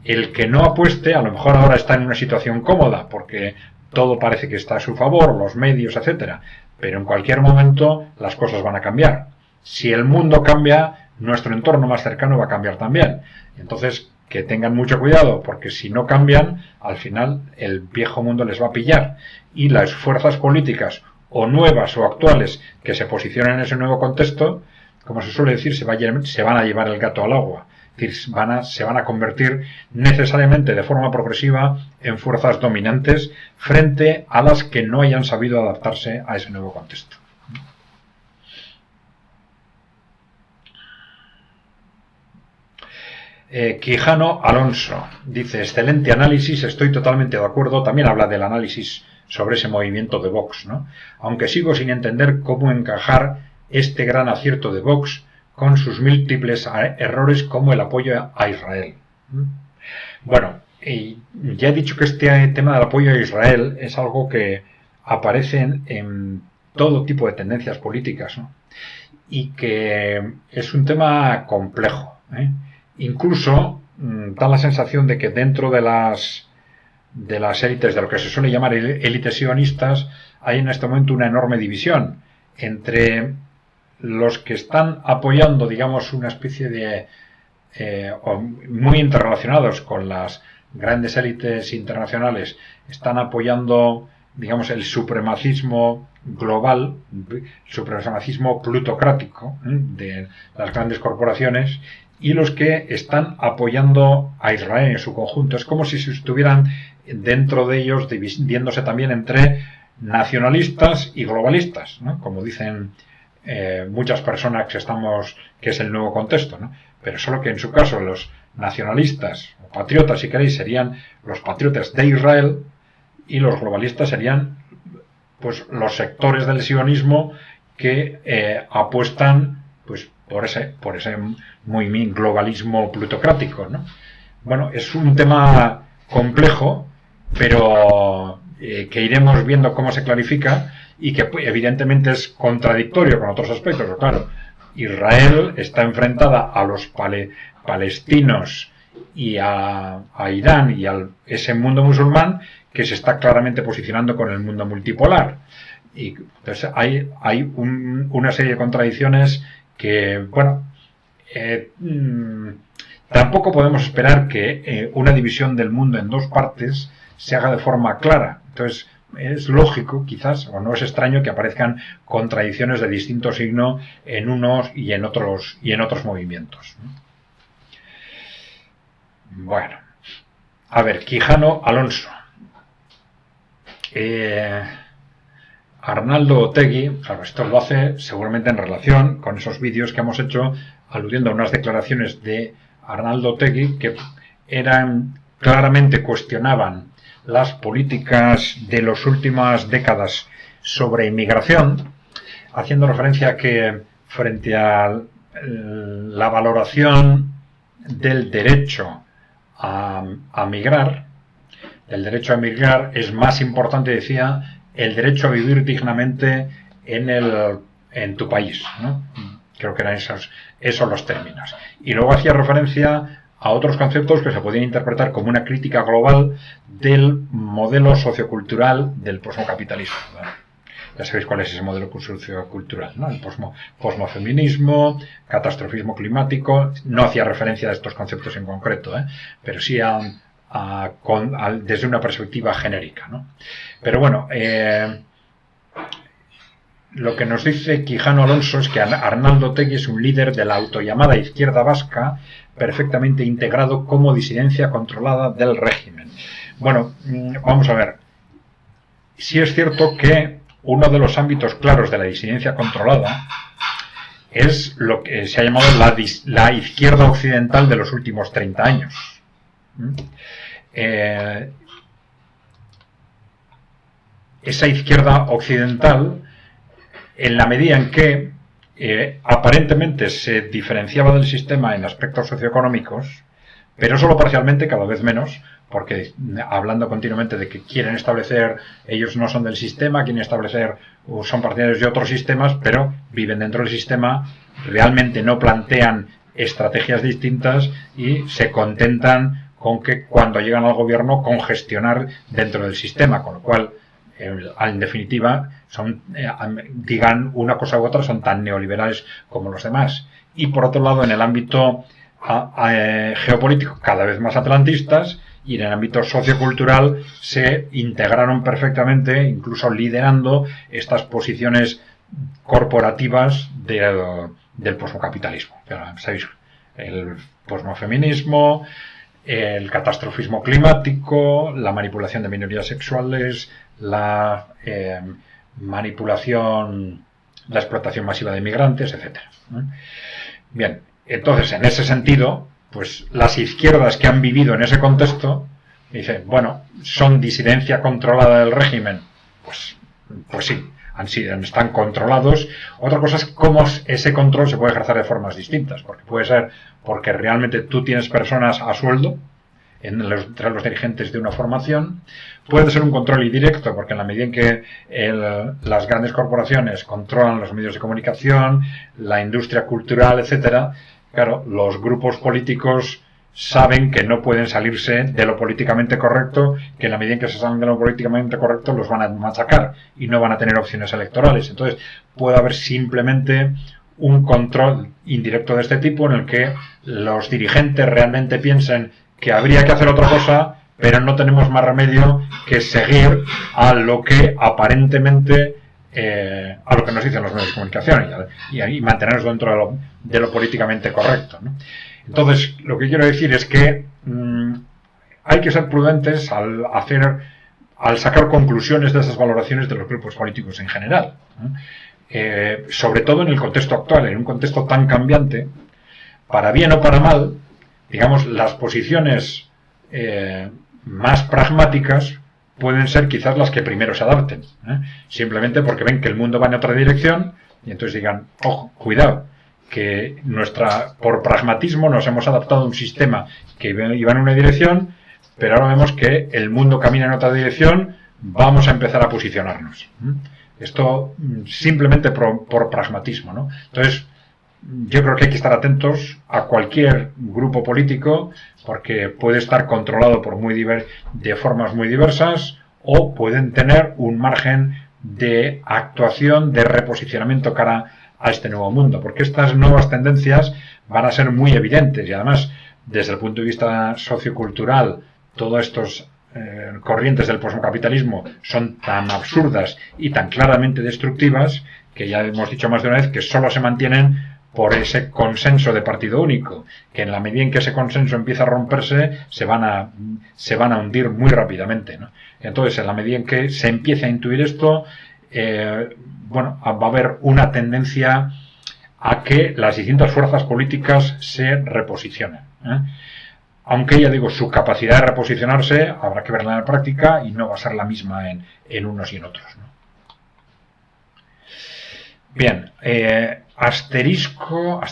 el que no apueste a lo mejor ahora está en una situación cómoda porque todo parece que está a su favor, los medios, etcétera, pero en cualquier momento las cosas van a cambiar. Si el mundo cambia, nuestro entorno más cercano va a cambiar también. Entonces, que tengan mucho cuidado, porque si no cambian, al final el viejo mundo les va a pillar y las fuerzas políticas o nuevas o actuales que se posicionen en ese nuevo contexto, como se suele decir, se van a llevar el gato al agua. Es decir, se van a convertir necesariamente de forma progresiva en fuerzas dominantes frente a las que no hayan sabido adaptarse a ese nuevo contexto. Quijano Alonso dice, excelente análisis, estoy totalmente de acuerdo. También habla del análisis sobre ese movimiento de Vox, ¿no? Aunque sigo sin entender cómo encajar este gran acierto de Vox con sus múltiples errores como el apoyo a Israel. Bueno, ya he dicho que este tema del apoyo a Israel es algo que aparece en todo tipo de tendencias políticas, ¿no? Y que es un tema complejo, ¿eh? Incluso da la sensación de que dentro de las élites, de lo que se suele llamar élites sionistas, hay en este momento una enorme división entre los que están apoyando, digamos, una especie de muy interrelacionados con las grandes élites internacionales, están apoyando, digamos, el supremacismo global, el supremacismo plutocrático de las grandes corporaciones, y los que están apoyando a Israel en su conjunto. Es como si se estuvieran dentro de ellos dividiéndose también entre nacionalistas y globalistas, ¿no? Como dicen muchas personas que es el nuevo contexto, ¿no? Pero solo que en su caso los nacionalistas o patriotas, si queréis, serían los patriotas de Israel y los globalistas serían pues los sectores del sionismo que apuestan pues por ese movimiento globalismo plutocrático, ¿no? Bueno, es un tema complejo, pero que iremos viendo cómo se clarifica y que evidentemente es contradictorio con otros aspectos. Pero claro, Israel está enfrentada a los palestinos y a Irán y a ese mundo musulmán que se está claramente posicionando con el mundo multipolar. Y entonces hay una serie de contradicciones que, bueno, tampoco podemos esperar que una división del mundo en dos partes se haga de forma clara. Entonces, es lógico, quizás, o no es extraño que aparezcan contradicciones de distinto signo en unos y en otros movimientos. Bueno, a ver, Quijano Alonso. Arnaldo Otegi, claro, esto lo hace seguramente en relación con esos vídeos que hemos hecho aludiendo a unas declaraciones de Arnaldo Otegi que claramente cuestionaban las políticas de las últimas décadas sobre inmigración, haciendo referencia a que frente a la valoración del derecho a migrar, es más importante, decía, el derecho a vivir dignamente en tu país, ¿no? Creo que eran esos los términos. Y luego hacía referencia a otros conceptos que se podían interpretar como una crítica global del modelo sociocultural del posmocapitalismo. ¿Vale? Ya sabéis cuál es ese modelo sociocultural, ¿no? El posmofeminismo, catastrofismo climático. No hacía referencia a estos conceptos en concreto, pero sí desde una perspectiva genérica, ¿no? Pero bueno, lo que nos dice Quijano Alonso es que Arnaldo Otegi es un líder de la autollamada izquierda vasca, perfectamente integrado como disidencia controlada del régimen. Bueno, vamos a ver. Sí es cierto que uno de los ámbitos claros de la disidencia controlada es lo que se ha llamado la izquierda occidental de los últimos 30 años. Esa izquierda occidental, en la medida en que aparentemente se diferenciaba del sistema en aspectos socioeconómicos, pero solo parcialmente, cada vez menos, porque hablando continuamente de que quieren establecer, ellos no son del sistema, quieren establecer, o son partidarios de otros sistemas, pero viven dentro del sistema, realmente no plantean estrategias distintas y se contentan con que cuando llegan al gobierno congestionar dentro del sistema, con lo cual en definitiva son, digan una cosa u otra, son tan neoliberales como los demás. Y por otro lado, en el ámbito geopolítico, cada vez más atlantistas, y en el ámbito sociocultural se integraron perfectamente, incluso liderando estas posiciones corporativas del posmocapitalismo. ¿Sabéis? El posmofeminismo, el catastrofismo climático, la manipulación de minorías sexuales, la manipulación, la explotación masiva de inmigrantes, etc. Bien, entonces en ese sentido, pues las izquierdas que han vivido en ese contexto dicen, bueno, son disidencia controlada del régimen, pues sí, están controlados. Otra cosa es cómo ese control se puede ejercer de formas distintas, porque puede ser porque realmente tú tienes personas a sueldo entre los dirigentes de una formación. Puede ser un control indirecto, porque en la medida en que las grandes corporaciones controlan los medios de comunicación, la industria cultural, etcétera, claro, los grupos políticos saben que no pueden salirse de lo políticamente correcto, que en la medida en que se salen de lo políticamente correcto los van a machacar y no van a tener opciones electorales. Entonces puede haber simplemente un control indirecto de este tipo en el que los dirigentes realmente piensen que habría que hacer otra cosa, pero no tenemos más remedio que seguir a lo que aparentemente a lo que nos dicen los medios de comunicación y mantenernos dentro de lo políticamente correcto, ¿no? Entonces, lo que quiero decir es que hay que ser prudentes al sacar conclusiones de esas valoraciones de los grupos políticos en general, ¿no? Sobre todo en el contexto actual, en un contexto tan cambiante, para bien o para mal, digamos, las posiciones más pragmáticas pueden ser quizás las que primero se adapten, simplemente porque ven que el mundo va en otra dirección y entonces digan, ojo, cuidado, que por pragmatismo nos hemos adaptado a un sistema que iba en una dirección, pero ahora vemos que el mundo camina en otra dirección, vamos a empezar a posicionarnos. Esto simplemente por pragmatismo, ¿no? Entonces, yo creo que hay que estar atentos a cualquier grupo político, porque puede estar controlado de formas muy diversas, o pueden tener un margen de actuación, de reposicionamiento cara a este nuevo mundo, porque estas nuevas tendencias van a ser muy evidentes, y además, desde el punto de vista sociocultural, todas estas corrientes del posmocapitalismo son tan absurdas y tan claramente destructivas que ya hemos dicho más de una vez que solo se mantienen por ese consenso de partido único, que en la medida en que ese consenso empieza a romperse se van a hundir muy rápidamente, ¿no? Entonces, en la medida en que se empiece a intuir esto, va a haber una tendencia a que las distintas fuerzas políticas se reposicionen, aunque, ya digo, su capacidad de reposicionarse habrá que verla en la práctica y no va a ser la misma en unos y en otros, ¿no? Bien, asterisco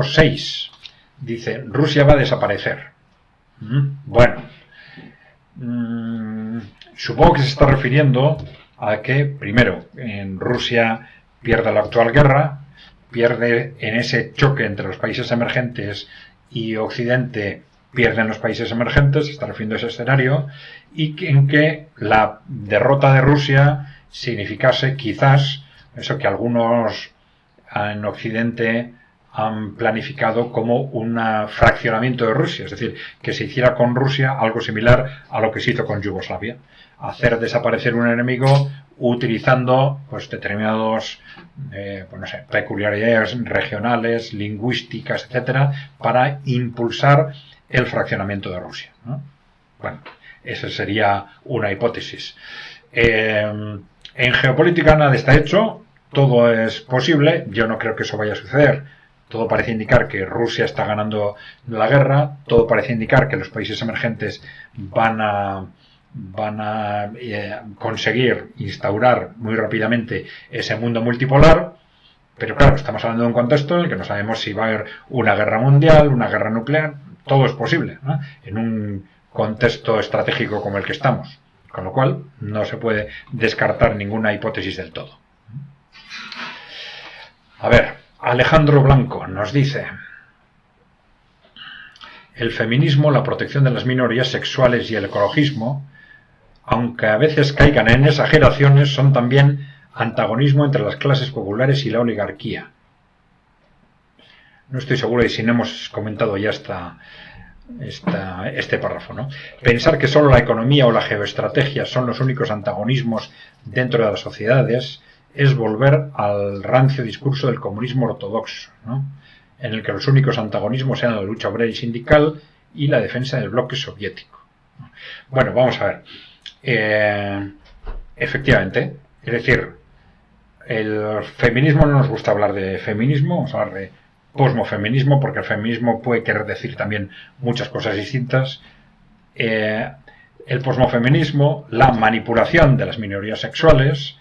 6 dice, Rusia va a desaparecer. Bueno, supongo que se está refiriendo a que, primero, en Rusia pierde la actual guerra, pierde en ese choque entre los países emergentes y Occidente, pierden los países emergentes, se está refiriendo a ese escenario, y en que la derrota de Rusia significase quizás eso que algunos en Occidente han planificado como un fraccionamiento de Rusia, es decir, que se hiciera con Rusia algo similar a lo que se hizo con Yugoslavia, hacer desaparecer un enemigo utilizando pues determinados pues no sé, peculiaridades regionales, lingüísticas, etcétera, para impulsar el fraccionamiento de Rusia, ¿no? Bueno, esa sería una hipótesis. En geopolítica nada está hecho, todo es posible, yo no creo que eso vaya a suceder. Todo parece indicar que Rusia está ganando la guerra, todo parece indicar que los países emergentes van a conseguir instaurar muy rápidamente ese mundo multipolar, pero claro, estamos hablando de un contexto en el que no sabemos si va a haber una guerra mundial, una guerra nuclear, todo es posible, ¿no? En un contexto estratégico como el que estamos, con lo cual no se puede descartar ninguna hipótesis del todo. A ver, Alejandro Blanco nos dice: el feminismo, la protección de las minorías sexuales y el ecologismo, aunque a veces caigan en exageraciones, son también antagonismo entre las clases populares y la oligarquía. No estoy seguro de si no hemos comentado ya este párrafo, ¿no? Pensar que solo la economía o la geoestrategia son los únicos antagonismos dentro de las sociedades es volver al rancio discurso del comunismo ortodoxo, ¿no? En el que los únicos antagonismos eran la lucha obrera y sindical y la defensa del bloque soviético. Bueno, vamos a ver. Efectivamente, es decir, el feminismo, no nos gusta hablar de feminismo, vamos a hablar de posmofeminismo, porque el feminismo puede querer decir también muchas cosas distintas. El posmofeminismo, la manipulación de las minorías sexuales,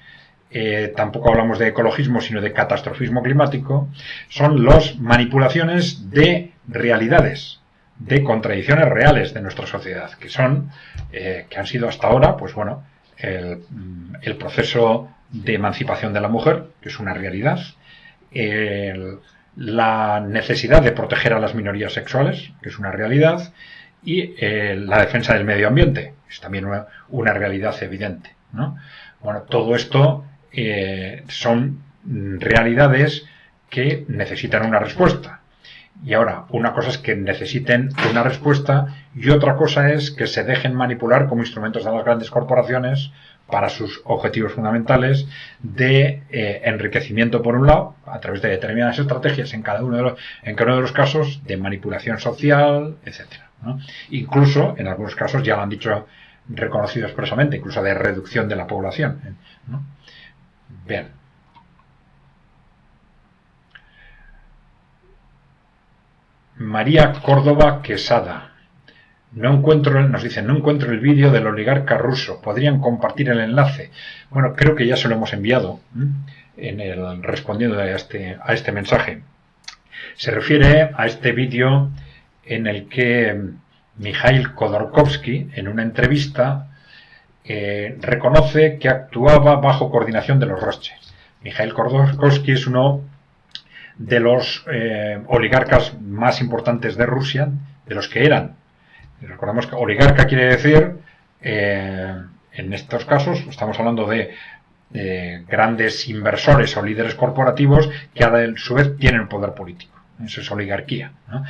tampoco hablamos de ecologismo, sino de catastrofismo climático, son las manipulaciones de realidades, de contradicciones reales de nuestra sociedad, que han sido hasta ahora, pues bueno, el proceso de emancipación de la mujer, que es una realidad, la necesidad de proteger a las minorías sexuales, que es una realidad, y la defensa del medio ambiente, que es también una realidad evidente, ¿no? Bueno, todo esto son realidades que necesitan una respuesta. Y ahora, una cosa es que necesiten una respuesta y otra cosa es que se dejen manipular como instrumentos de las grandes corporaciones para sus objetivos fundamentales de enriquecimiento por un lado, a través de determinadas estrategias en cada uno de los casos, de manipulación social, etcétera, ¿no? Incluso, en algunos casos, ya lo han dicho, reconocido expresamente, incluso de reducción de la población, ¿no? Bien. María Córdoba Quesada nos dice: no encuentro el vídeo del oligarca ruso, ¿podrían compartir el enlace? Bueno, creo que ya se lo hemos enviado respondiendo a este mensaje. Se refiere a este vídeo en el que Mikhail Khodorkovsky, en una entrevista, reconoce que actuaba bajo coordinación de los Rothschild. Mikhail Khodorkovsky es uno de los oligarcas más importantes de Rusia, de los que eran. Recordemos que oligarca quiere decir, en estos casos, estamos hablando de grandes inversores o líderes corporativos que a su vez tienen poder político. Eso es oligarquía, ¿no?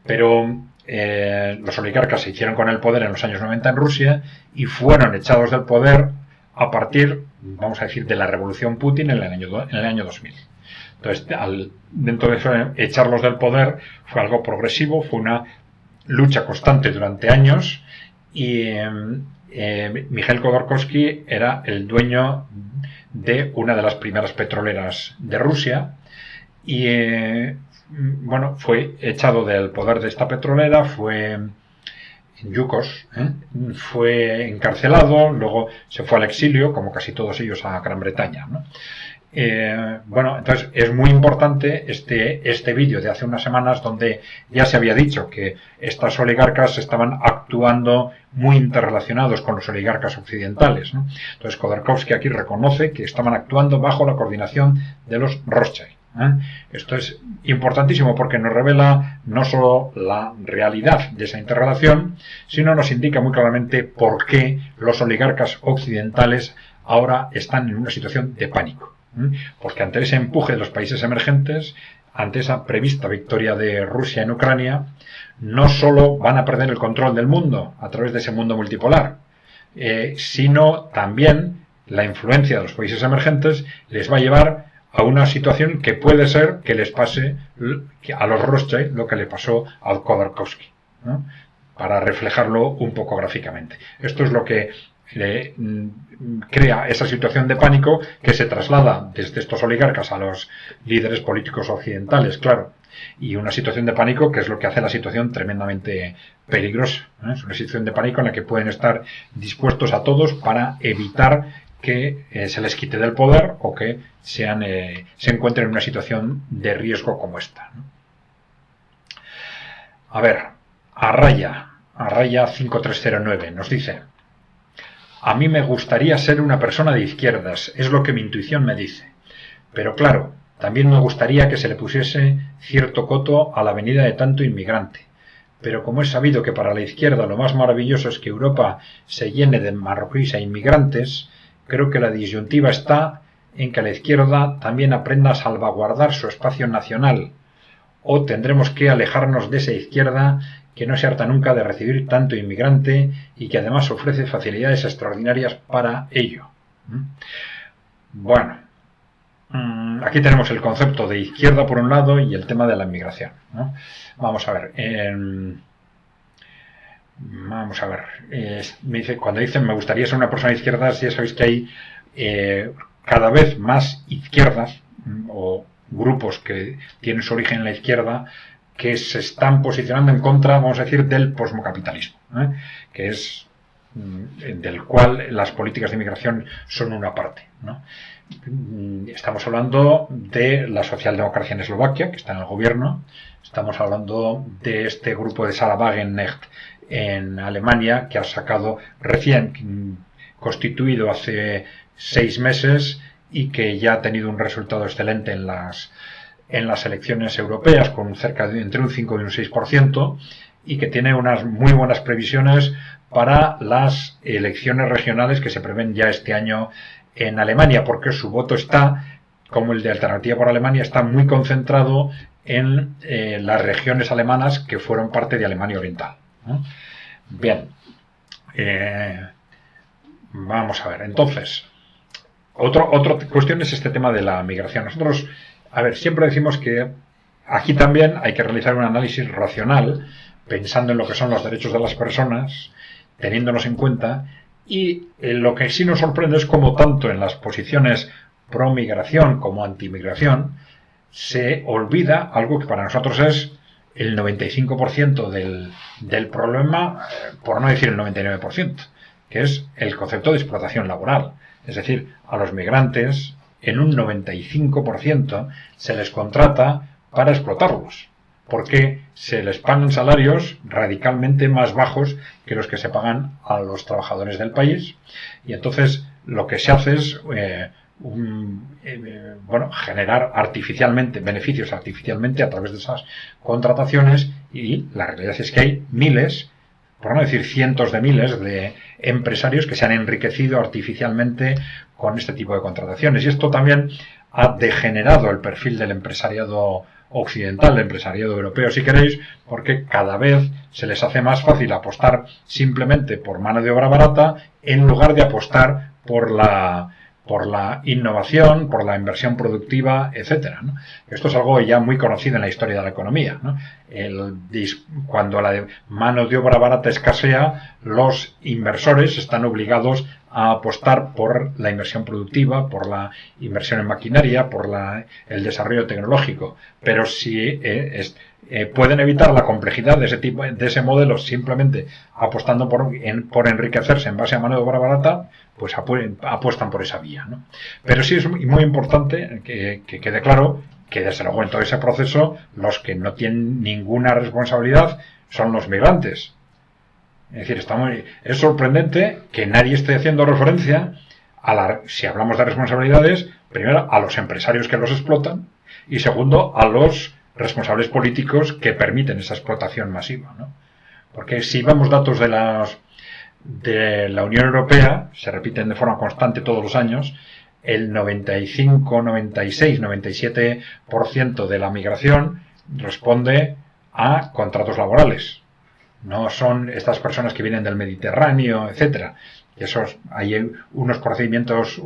Pero los oligarcas se hicieron con el poder en los años 90 en Rusia y fueron echados del poder a partir, vamos a decir, de la revolución Putin en el año 2000. Entonces, dentro de eso, echarlos del poder fue algo progresivo, fue una lucha constante durante años y Mikhail Khodorkovsky era el dueño de una de las primeras petroleras de Rusia y bueno, fue echado del poder de esta petrolera, fue en Yukos, fue encarcelado, luego se fue al exilio, como casi todos ellos, a Gran Bretaña, ¿no? Bueno, entonces es muy importante este vídeo de hace unas semanas donde ya se había dicho que estas oligarcas estaban actuando muy interrelacionados con los oligarcas occidentales, ¿no? Entonces Khodorkovsky aquí reconoce que estaban actuando bajo la coordinación de los Rothschild. Esto es importantísimo porque nos revela no solo la realidad de esa interrelación, sino nos indica muy claramente por qué los oligarcas occidentales ahora están en una situación de pánico. Porque ante ese empuje de los países emergentes, ante esa prevista victoria de Rusia en Ucrania, no solo van a perder el control del mundo a través de ese mundo multipolar, sino también la influencia de los países emergentes les va a llevar a una situación que puede ser que les pase a los Rothschild lo que le pasó al Khodorkovsky, ¿no? Para reflejarlo un poco gráficamente. Esto es lo que crea esa situación de pánico que se traslada desde estos oligarcas a los líderes políticos occidentales, claro. Y una situación de pánico que es lo que hace la situación tremendamente peligrosa, ¿eh? Es una situación de pánico en la que pueden estar dispuestos a todos para evitar que se les quite del poder o que se encuentren en una situación de riesgo como esta, ¿no? A ver, Arraya 5309 nos dice: a mí me gustaría ser una persona de izquierdas, es lo que mi intuición me dice. Pero claro, también me gustaría que se le pusiese cierto coto a la venida de tanto inmigrante. Pero como es sabido que para la izquierda lo más maravilloso es que Europa se llene de marroquíes e inmigrantes, creo que la disyuntiva está en que la izquierda también aprenda a salvaguardar su espacio nacional, o tendremos que alejarnos de esa izquierda que no se harta nunca de recibir tanto inmigrante y que además ofrece facilidades extraordinarias para ello. Bueno, aquí tenemos el concepto de izquierda por un lado y el tema de la inmigración, ¿no? Vamos a ver. Me dice, cuando dicen me gustaría ser una persona de izquierdas, ya sabéis que hay cada vez más izquierdas o grupos que tienen su origen en la izquierda que se están posicionando en contra, vamos a decir, del posmocapitalismo, que es del cual las políticas de inmigración son una parte, ¿no? Estamos hablando de la socialdemocracia en Eslovaquia, que está en el gobierno. Estamos hablando de este grupo de Sarah Wagenknecht en Alemania, que ha sacado recién constituido hace 6 meses y que ya ha tenido un resultado excelente en las elecciones europeas, con cerca de entre un 5 y un 6%, y que tiene unas muy buenas previsiones para las elecciones regionales que se prevén ya este año en Alemania, porque su voto está, como el de Alternativa por Alemania, está muy concentrado en las regiones alemanas que fueron parte de Alemania Oriental, ¿no? Bien, vamos a ver, entonces, otra cuestión es este tema de la migración. Nosotros, a ver, siempre decimos que aquí también hay que realizar un análisis racional, pensando en lo que son los derechos de las personas, teniéndonos en cuenta, y lo que sí nos sorprende es cómo tanto en las posiciones pro migración como anti migración se olvida algo que para nosotros es el 95% del problema, por no decir el 99%, que es el concepto de explotación laboral. Es decir, a los migrantes en un 95% se les contrata para explotarlos, porque se les pagan salarios radicalmente más bajos que los que se pagan a los trabajadores del país, y entonces lo que se hace es generar artificialmente beneficios artificialmente a través de esas contrataciones, y la realidad es que hay miles, por no decir cientos de miles de empresarios que se han enriquecido artificialmente con este tipo de contrataciones, y esto también ha degenerado el perfil del empresariado occidental, del empresariado europeo, si queréis, porque cada vez se les hace más fácil apostar simplemente por mano de obra barata en lugar de apostar por la innovación, por la inversión productiva, etcétera, ¿no? Esto es algo ya muy conocido en la historia de la economía, ¿no? Cuando la mano de obra barata escasea, los inversores están obligados a apostar por la inversión productiva, por la inversión en maquinaria, por el desarrollo tecnológico. Pero si pueden evitar la complejidad de ese modelo simplemente apostando por enriquecerse en base a mano de obra barata, pues apuestan por esa vía, ¿no? Pero sí es muy importante que quede claro que desde luego en todo ese proceso los que no tienen ninguna responsabilidad son los migrantes. Es decir, es sorprendente que nadie esté haciendo referencia si hablamos de responsabilidades, primero a los empresarios que los explotan y segundo a los responsables políticos que permiten esa explotación masiva, ¿no? Porque si vemos datos de la Unión Europea, se repiten de forma constante todos los años, el 95, 96, 97% de la migración responde a contratos laborales. no son estas personas que vienen del Mediterráneo, etcétera. Hay unos procedimientos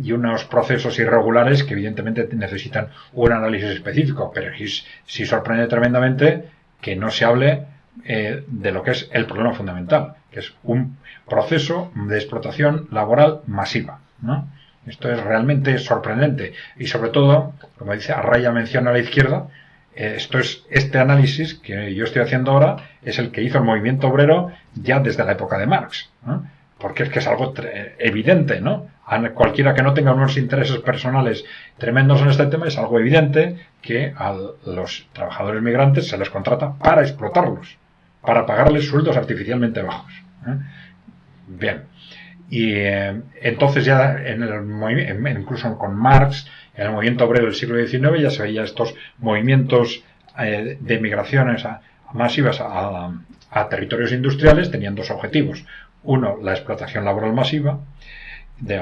y unos procesos irregulares que evidentemente necesitan un análisis específico, pero sí sorprende tremendamente que no se hable de lo que es el problema fundamental, que es un proceso de explotación laboral masiva, ¿no? Esto es realmente sorprendente y sobre todo, como dice, Arraya menciona a la izquierda, este análisis que yo estoy haciendo ahora es el que hizo el movimiento obrero ya desde la época de Marx, ¿no? Porque es que es algo evidente, ¿no? A cualquiera que no tenga unos intereses personales tremendos en este tema, es algo evidente que a los trabajadores migrantes se les contrata para explotarlos, para pagarles sueldos artificialmente bajos, ¿eh? Bien. Y entonces ya incluso con Marx, en el movimiento obrero del siglo XIX ya se veía estos movimientos de migraciones masivas a territorios industriales. Tenían dos objetivos. Uno, la explotación laboral masiva, de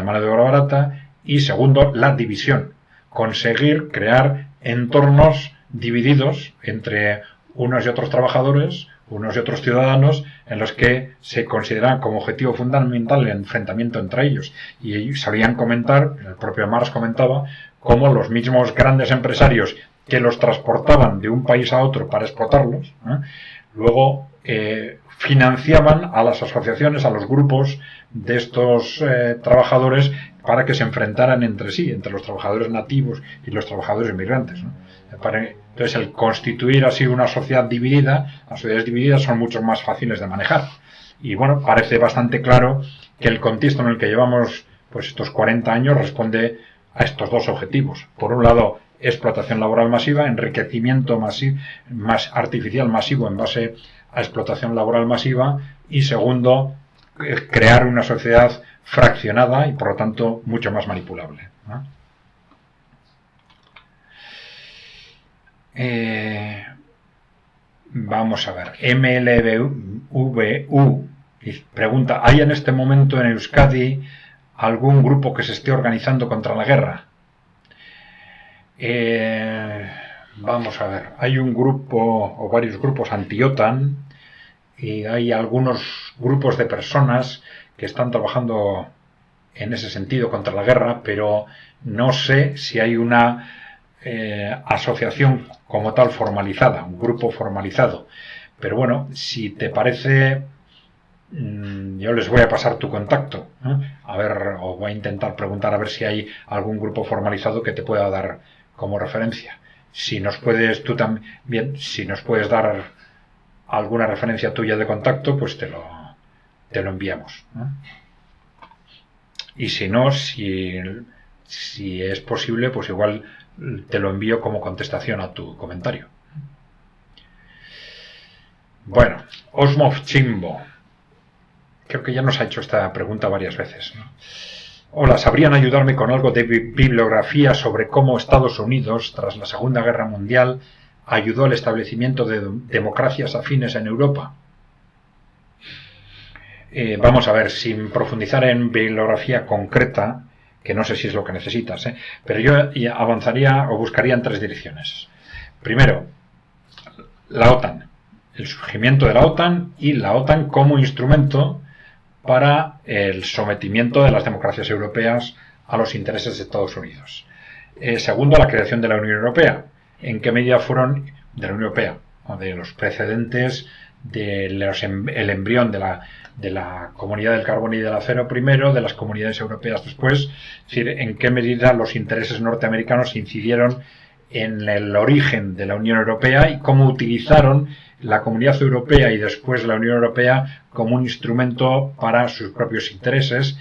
mano de obra barata, y segundo, la división. Conseguir crear entornos divididos entre unos y otros trabajadores, unos y otros ciudadanos, en los que se consideran como objetivo fundamental el enfrentamiento entre ellos. Y ellos sabían comentar, el propio Marx comentaba, cómo los mismos grandes empresarios que los transportaban de un país a otro para explotarlos, luego financiaban a las asociaciones, a los grupos de estos trabajadores para que se enfrentaran entre sí, entre los trabajadores nativos y los trabajadores inmigrantes, ¿no? Entonces, el constituir así una sociedad dividida, las sociedades divididas son mucho más fáciles de manejar. Y bueno, parece bastante claro que el contexto en el que llevamos pues estos 40 años responde a estos dos objetivos. Por un lado, explotación laboral masiva, enriquecimiento más artificial masivo en base a explotación laboral masiva, y segundo, crear una sociedad fraccionada y por lo tanto mucho más manipulable, ¿no? Vamos a ver. MLVU pregunta: ¿hay en este momento en Euskadi algún grupo que se esté organizando contra la guerra? Vamos a ver. Hay un grupo o varios grupos anti-OTAN y hay algunos grupos de personas que están trabajando en ese sentido contra la guerra, pero no sé si hay una asociación como tal formalizada, un grupo formalizado. Pero bueno, si te parece, yo les voy a pasar tu contacto, ¿eh? A ver, o voy a intentar preguntar a ver si hay algún grupo formalizado que te pueda dar como referencia. Si nos puedes tú también, si nos puedes dar alguna referencia tuya de contacto, pues te lo enviamos, ¿eh? Y si no, si es posible, pues igual te lo envío como contestación a tu comentario. Bueno, Osmov Chimbo, creo que ya nos ha hecho esta pregunta varias veces, ¿no? Hola, ¿sabrían ayudarme con algo de bibliografía sobre cómo Estados Unidos, tras la Segunda Guerra Mundial, ayudó al establecimiento de democracias afines en Europa? Vamos a ver, sin profundizar en bibliografía concreta, que no sé si es lo que necesitas, pero yo avanzaría o buscaría en tres direcciones. Primero, la OTAN, el surgimiento de la OTAN y la OTAN como instrumento para el sometimiento de las democracias europeas a los intereses de Estados Unidos. Segundo, la creación de la Unión Europea. ¿En qué medida fueron de la Unión Europea o de los precedentes del embrión de la Comunidad del Carbón y del Acero primero, de las comunidades europeas después? Es decir, en qué medida los intereses norteamericanos incidieron en el origen de la Unión Europea y cómo utilizaron la Comunidad Europea y después la Unión Europea como un instrumento para sus propios intereses,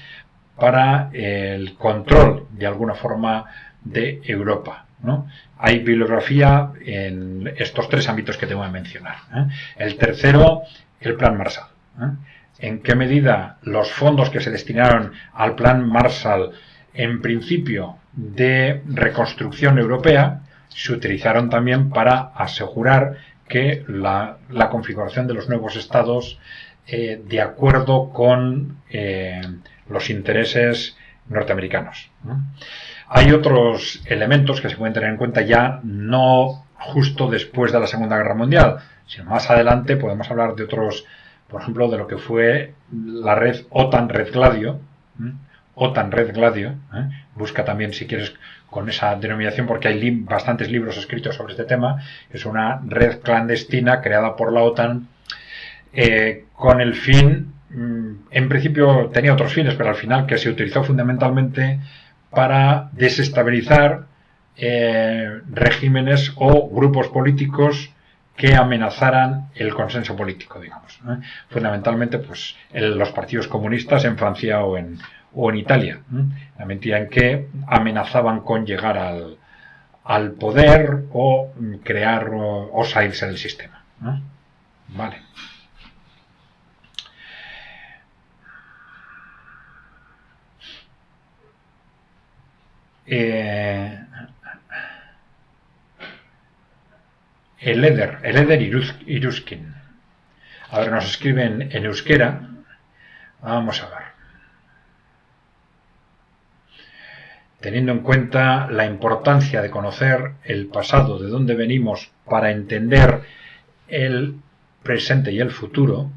para el control de alguna forma de Europa, ¿no? Hay bibliografía en estos tres ámbitos que te voy a mencionar, ¿eh? El tercero, el Plan Marshall, ¿eh? En qué medida los fondos que se destinaron al Plan Marshall, en principio de reconstrucción europea, se utilizaron también para asegurar que la configuración de los nuevos estados de acuerdo con los intereses norteamericanos, ¿no? Hay otros elementos que se pueden tener en cuenta ya no justo después de la Segunda Guerra Mundial, sino más adelante podemos hablar de otros, por ejemplo, de lo que fue la red OTAN-Red Gladio. OTAN-Red Gladio, busca también si quieres con esa denominación, porque hay bastantes libros escritos sobre este tema. Es una red clandestina creada por la OTAN con el fin, en principio tenía otros fines, pero al final que se utilizó fundamentalmente para desestabilizar regímenes o grupos políticos que amenazaran el consenso político, digamos. Fundamentalmente, pues, los partidos comunistas en Francia o en Italia, la medida en que amenazaban con llegar al poder o crear o salirse del sistema. Vale. El Eder Iruskin. A ver, nos escriben en euskera. Vamos a ver. Teniendo en cuenta la importancia de conocer el pasado, de dónde venimos, para entender el presente y el futuro,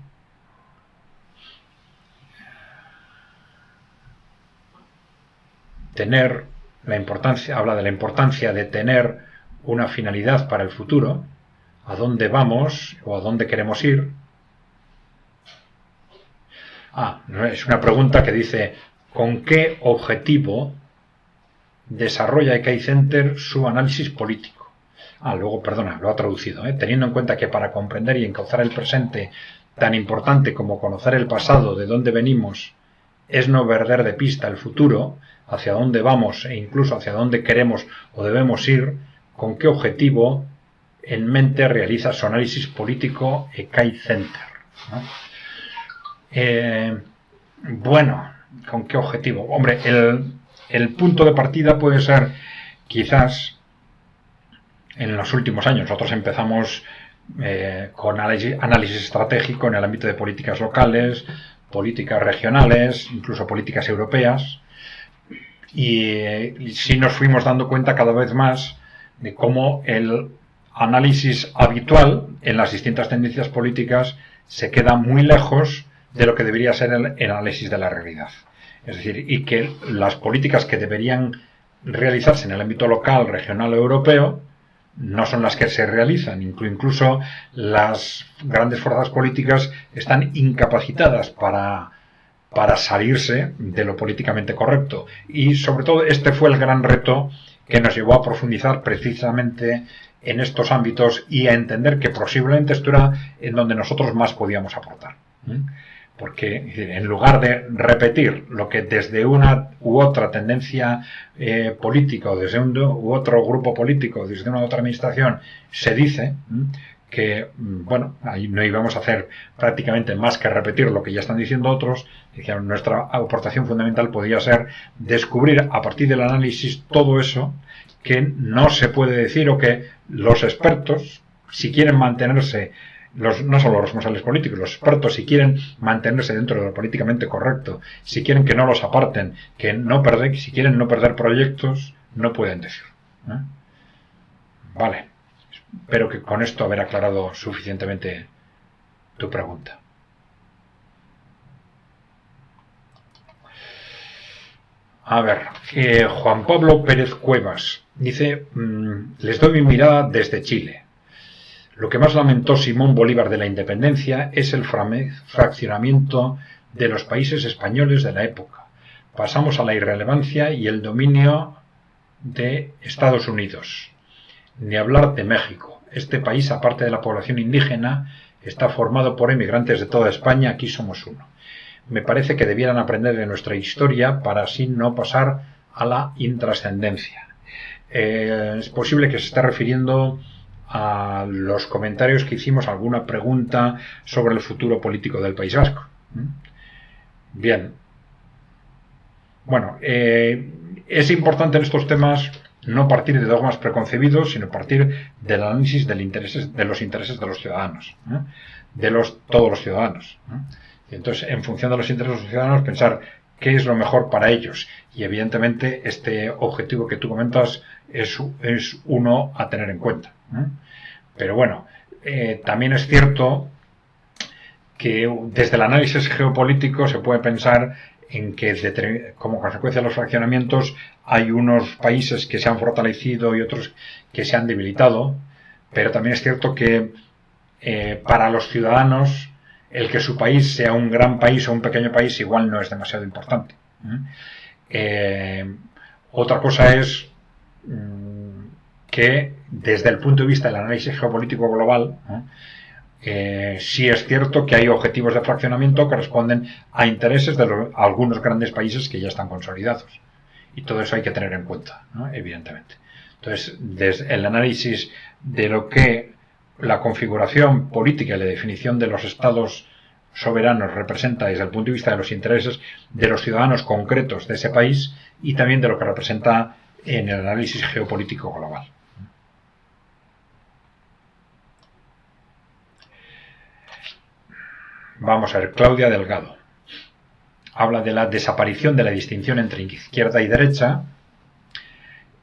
habla de la importancia de tener una finalidad para el futuro, a dónde vamos o a dónde queremos ir. Es una pregunta que dice: ¿con qué objetivo desarrolla EKAI Center su análisis político? Luego, perdona, lo ha traducido, teniendo en cuenta que para comprender y encauzar el presente, tan importante como conocer el pasado, de dónde venimos, es no perder de pista el futuro, hacia dónde vamos e incluso hacia dónde queremos o debemos ir. ¿Con qué objetivo en mente realiza su análisis político EKAI Center? Bueno, ¿con qué objetivo? Hombre, el punto de partida puede ser, quizás, en los últimos años. Nosotros empezamos con análisis estratégico en el ámbito de políticas locales, políticas regionales, incluso políticas europeas, y sí nos fuimos dando cuenta cada vez más de cómo el análisis habitual en las distintas tendencias políticas se queda muy lejos de lo que debería ser el análisis de la realidad. Es decir, y que las políticas que deberían realizarse en el ámbito local, regional o europeo no son las que se realizan. Incluso las grandes fuerzas políticas están incapacitadas para salirse de lo políticamente correcto. Y sobre todo este fue el gran reto que nos llevó a profundizar precisamente en estos ámbitos y a entender que posiblemente esto era en donde nosotros más podíamos aportar. Porque en lugar de repetir lo que desde una u otra tendencia política o desde un u otro grupo político, desde una u otra administración se dice, que, bueno, ahí no íbamos a hacer prácticamente más que repetir lo que ya están diciendo otros. Dijeron, nuestra aportación fundamental podía ser descubrir a partir del análisis todo eso que no se puede decir, o que los expertos, si quieren mantenerse, no solo los responsables políticos, los expertos, si quieren mantenerse dentro de lo políticamente correcto, si quieren que no los aparten, si quieren no perder proyectos, no pueden decir. Vale. Espero que con esto haber aclarado suficientemente tu pregunta. A ver, Juan Pablo Pérez Cuevas dice: les doy mi mirada desde Chile. Lo que más lamentó Simón Bolívar de la independencia es el fraccionamiento de los países españoles de la época. Pasamos a la irrelevancia y el dominio de Estados Unidos. Ni hablar de México. Este país, aparte de la población indígena, está formado por emigrantes de toda España. Aquí somos uno. Me parece que debieran aprender de nuestra historia para así no pasar a la intrascendencia. Es posible que se esté refiriendo a los comentarios que hicimos, alguna pregunta sobre el futuro político del País Vasco. Bien. Bueno, es importante en estos temas no partir de dogmas preconcebidos, sino partir del análisis de los intereses de los ciudadanos, todos los ciudadanos. Entonces, en función de los intereses de los ciudadanos, pensar qué es lo mejor para ellos. Y evidentemente este objetivo que tú comentas es uno a tener en cuenta. Pero bueno, también es cierto que desde el análisis geopolítico se puede pensar en que como consecuencia de los fraccionamientos hay unos países que se han fortalecido y otros que se han debilitado, pero también es cierto que para los ciudadanos el que su país sea un gran país o un pequeño país igual no es demasiado importante. Otra cosa es que desde el punto de vista del análisis geopolítico global, sí es cierto que hay objetivos de fraccionamiento que responden a intereses de algunos grandes países que ya están consolidados. Y todo eso hay que tener en cuenta, ¿no? Evidentemente. Entonces, desde el análisis de lo que la configuración política y la definición de los estados soberanos representa desde el punto de vista de los intereses de los ciudadanos concretos de ese país y también de lo que representa en el análisis geopolítico global. Vamos a ver, Claudia Delgado habla de la desaparición de la distinción entre izquierda y derecha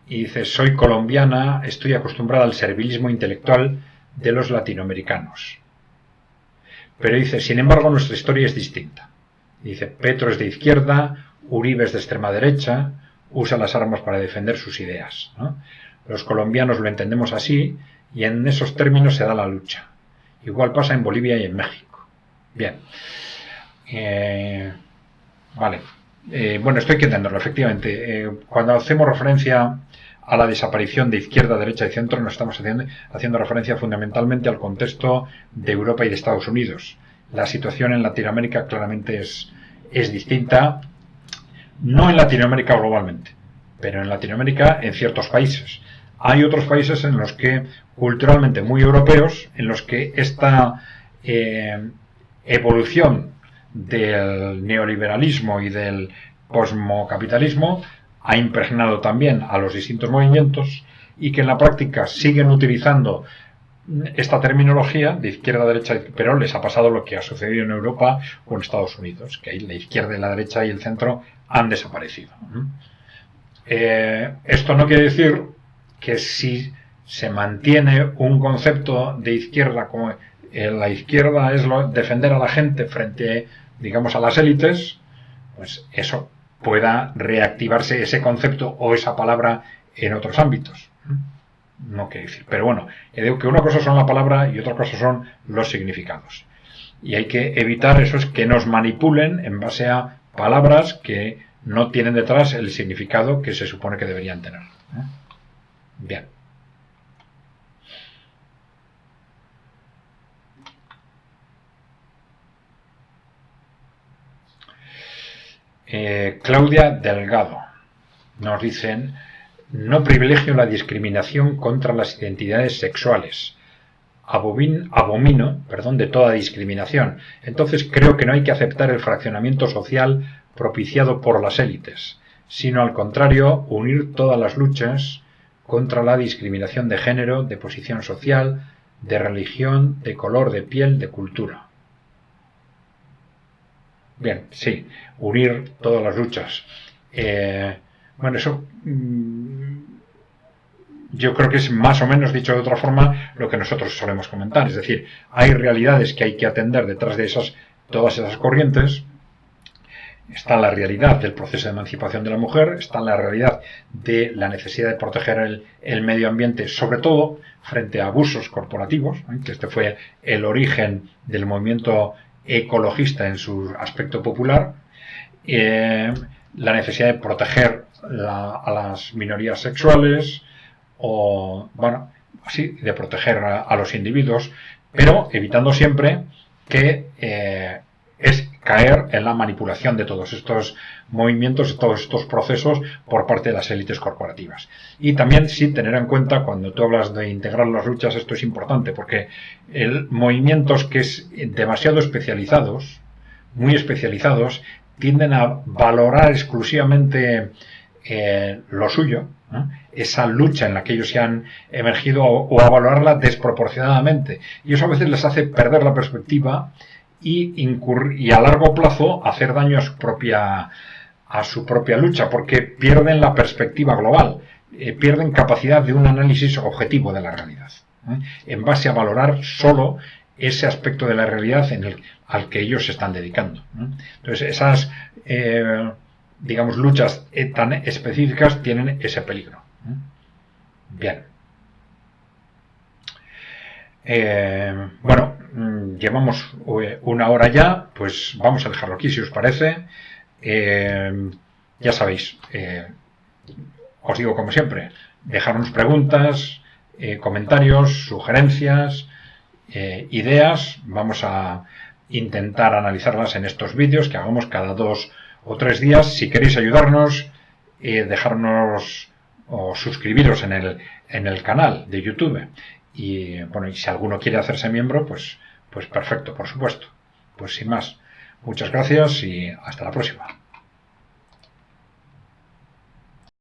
y dice: soy colombiana, estoy acostumbrada al servilismo intelectual de los latinoamericanos. Pero dice, sin embargo, nuestra historia es distinta. Dice, Petro es de izquierda, Uribe es de extrema derecha, usa las armas para defender sus ideas, ¿no? Los colombianos lo entendemos así y en esos términos se da la lucha. Igual pasa en Bolivia y en México. Bien. Vale. Bueno, esto hay que entenderlo, efectivamente. Cuando hacemos referencia a la desaparición de izquierda, derecha y centro, nos estamos haciendo referencia fundamentalmente al contexto de Europa y de Estados Unidos. La situación en Latinoamérica claramente es distinta, no en Latinoamérica globalmente, pero en Latinoamérica en ciertos países. Hay otros países en los que, culturalmente muy europeos, en los que esta evolución del neoliberalismo y del posmocapitalismo ha impregnado también a los distintos movimientos y que en la práctica siguen utilizando esta terminología de izquierda, derecha, pero les ha pasado lo que ha sucedido en Europa o en Estados Unidos, que ahí la izquierda, la derecha y el centro han desaparecido. Esto no quiere decir que si se mantiene un concepto de izquierda como la izquierda es defender a la gente frente, digamos, a las élites, pues eso pueda reactivarse ese concepto o esa palabra en otros ámbitos. No quiere decir. Pero bueno, digo que una cosa son la palabra y otra cosa son los significados. Y hay que evitar esos que nos manipulen en base a palabras que no tienen detrás el significado que se supone que deberían tener. Bien. Claudia Delgado nos dicen: no privilegio la discriminación contra las identidades sexuales, abomino de toda discriminación. Entonces creo que no hay que aceptar el fraccionamiento social propiciado por las élites, sino al contrario, unir todas las luchas contra la discriminación de género, de posición social, de religión, de color de piel, de cultura. Bien, sí, unir todas las luchas. Bueno, eso yo creo que es más o menos, dicho de otra forma, lo que nosotros solemos comentar. Es decir, hay realidades que hay que atender detrás de todas esas corrientes. Está la realidad del proceso de emancipación de la mujer, está la realidad de la necesidad de proteger el medio ambiente, sobre todo frente a abusos corporativos, que este fue el origen del movimiento ecologista en su aspecto popular, la necesidad de proteger a las minorías sexuales, o bueno, sí, de proteger a los individuos, pero evitando siempre que es caer en la manipulación de todos estos movimientos, de todos estos procesos por parte de las élites corporativas. Y también sí tener en cuenta, cuando tú hablas de integrar las luchas, esto es importante, porque movimientos que es demasiado especializados, muy especializados, tienden a valorar exclusivamente lo suyo, ¿no? Esa lucha en la que ellos se han emergido, o a valorarla desproporcionadamente. Y eso a veces les hace perder la perspectiva y a largo plazo hacer daño a su propia lucha, porque pierden la perspectiva global, pierden capacidad de un análisis objetivo de la realidad. en base a valorar solo ese aspecto de la realidad al que ellos se están dedicando. Entonces, esas, digamos, luchas tan específicas tienen ese peligro. Bien. Bueno, llevamos una hora ya, pues vamos a dejarlo aquí si os parece. Ya sabéis, os digo como siempre, dejarnos preguntas, comentarios, sugerencias, ideas. Vamos a intentar analizarlas en estos vídeos que hagamos cada 2 o 3 días. Si queréis ayudarnos, dejarnos o suscribiros en el canal de YouTube. Y bueno, y si alguno quiere hacerse miembro, pues perfecto, por supuesto. Pues sin más, muchas gracias y hasta la próxima.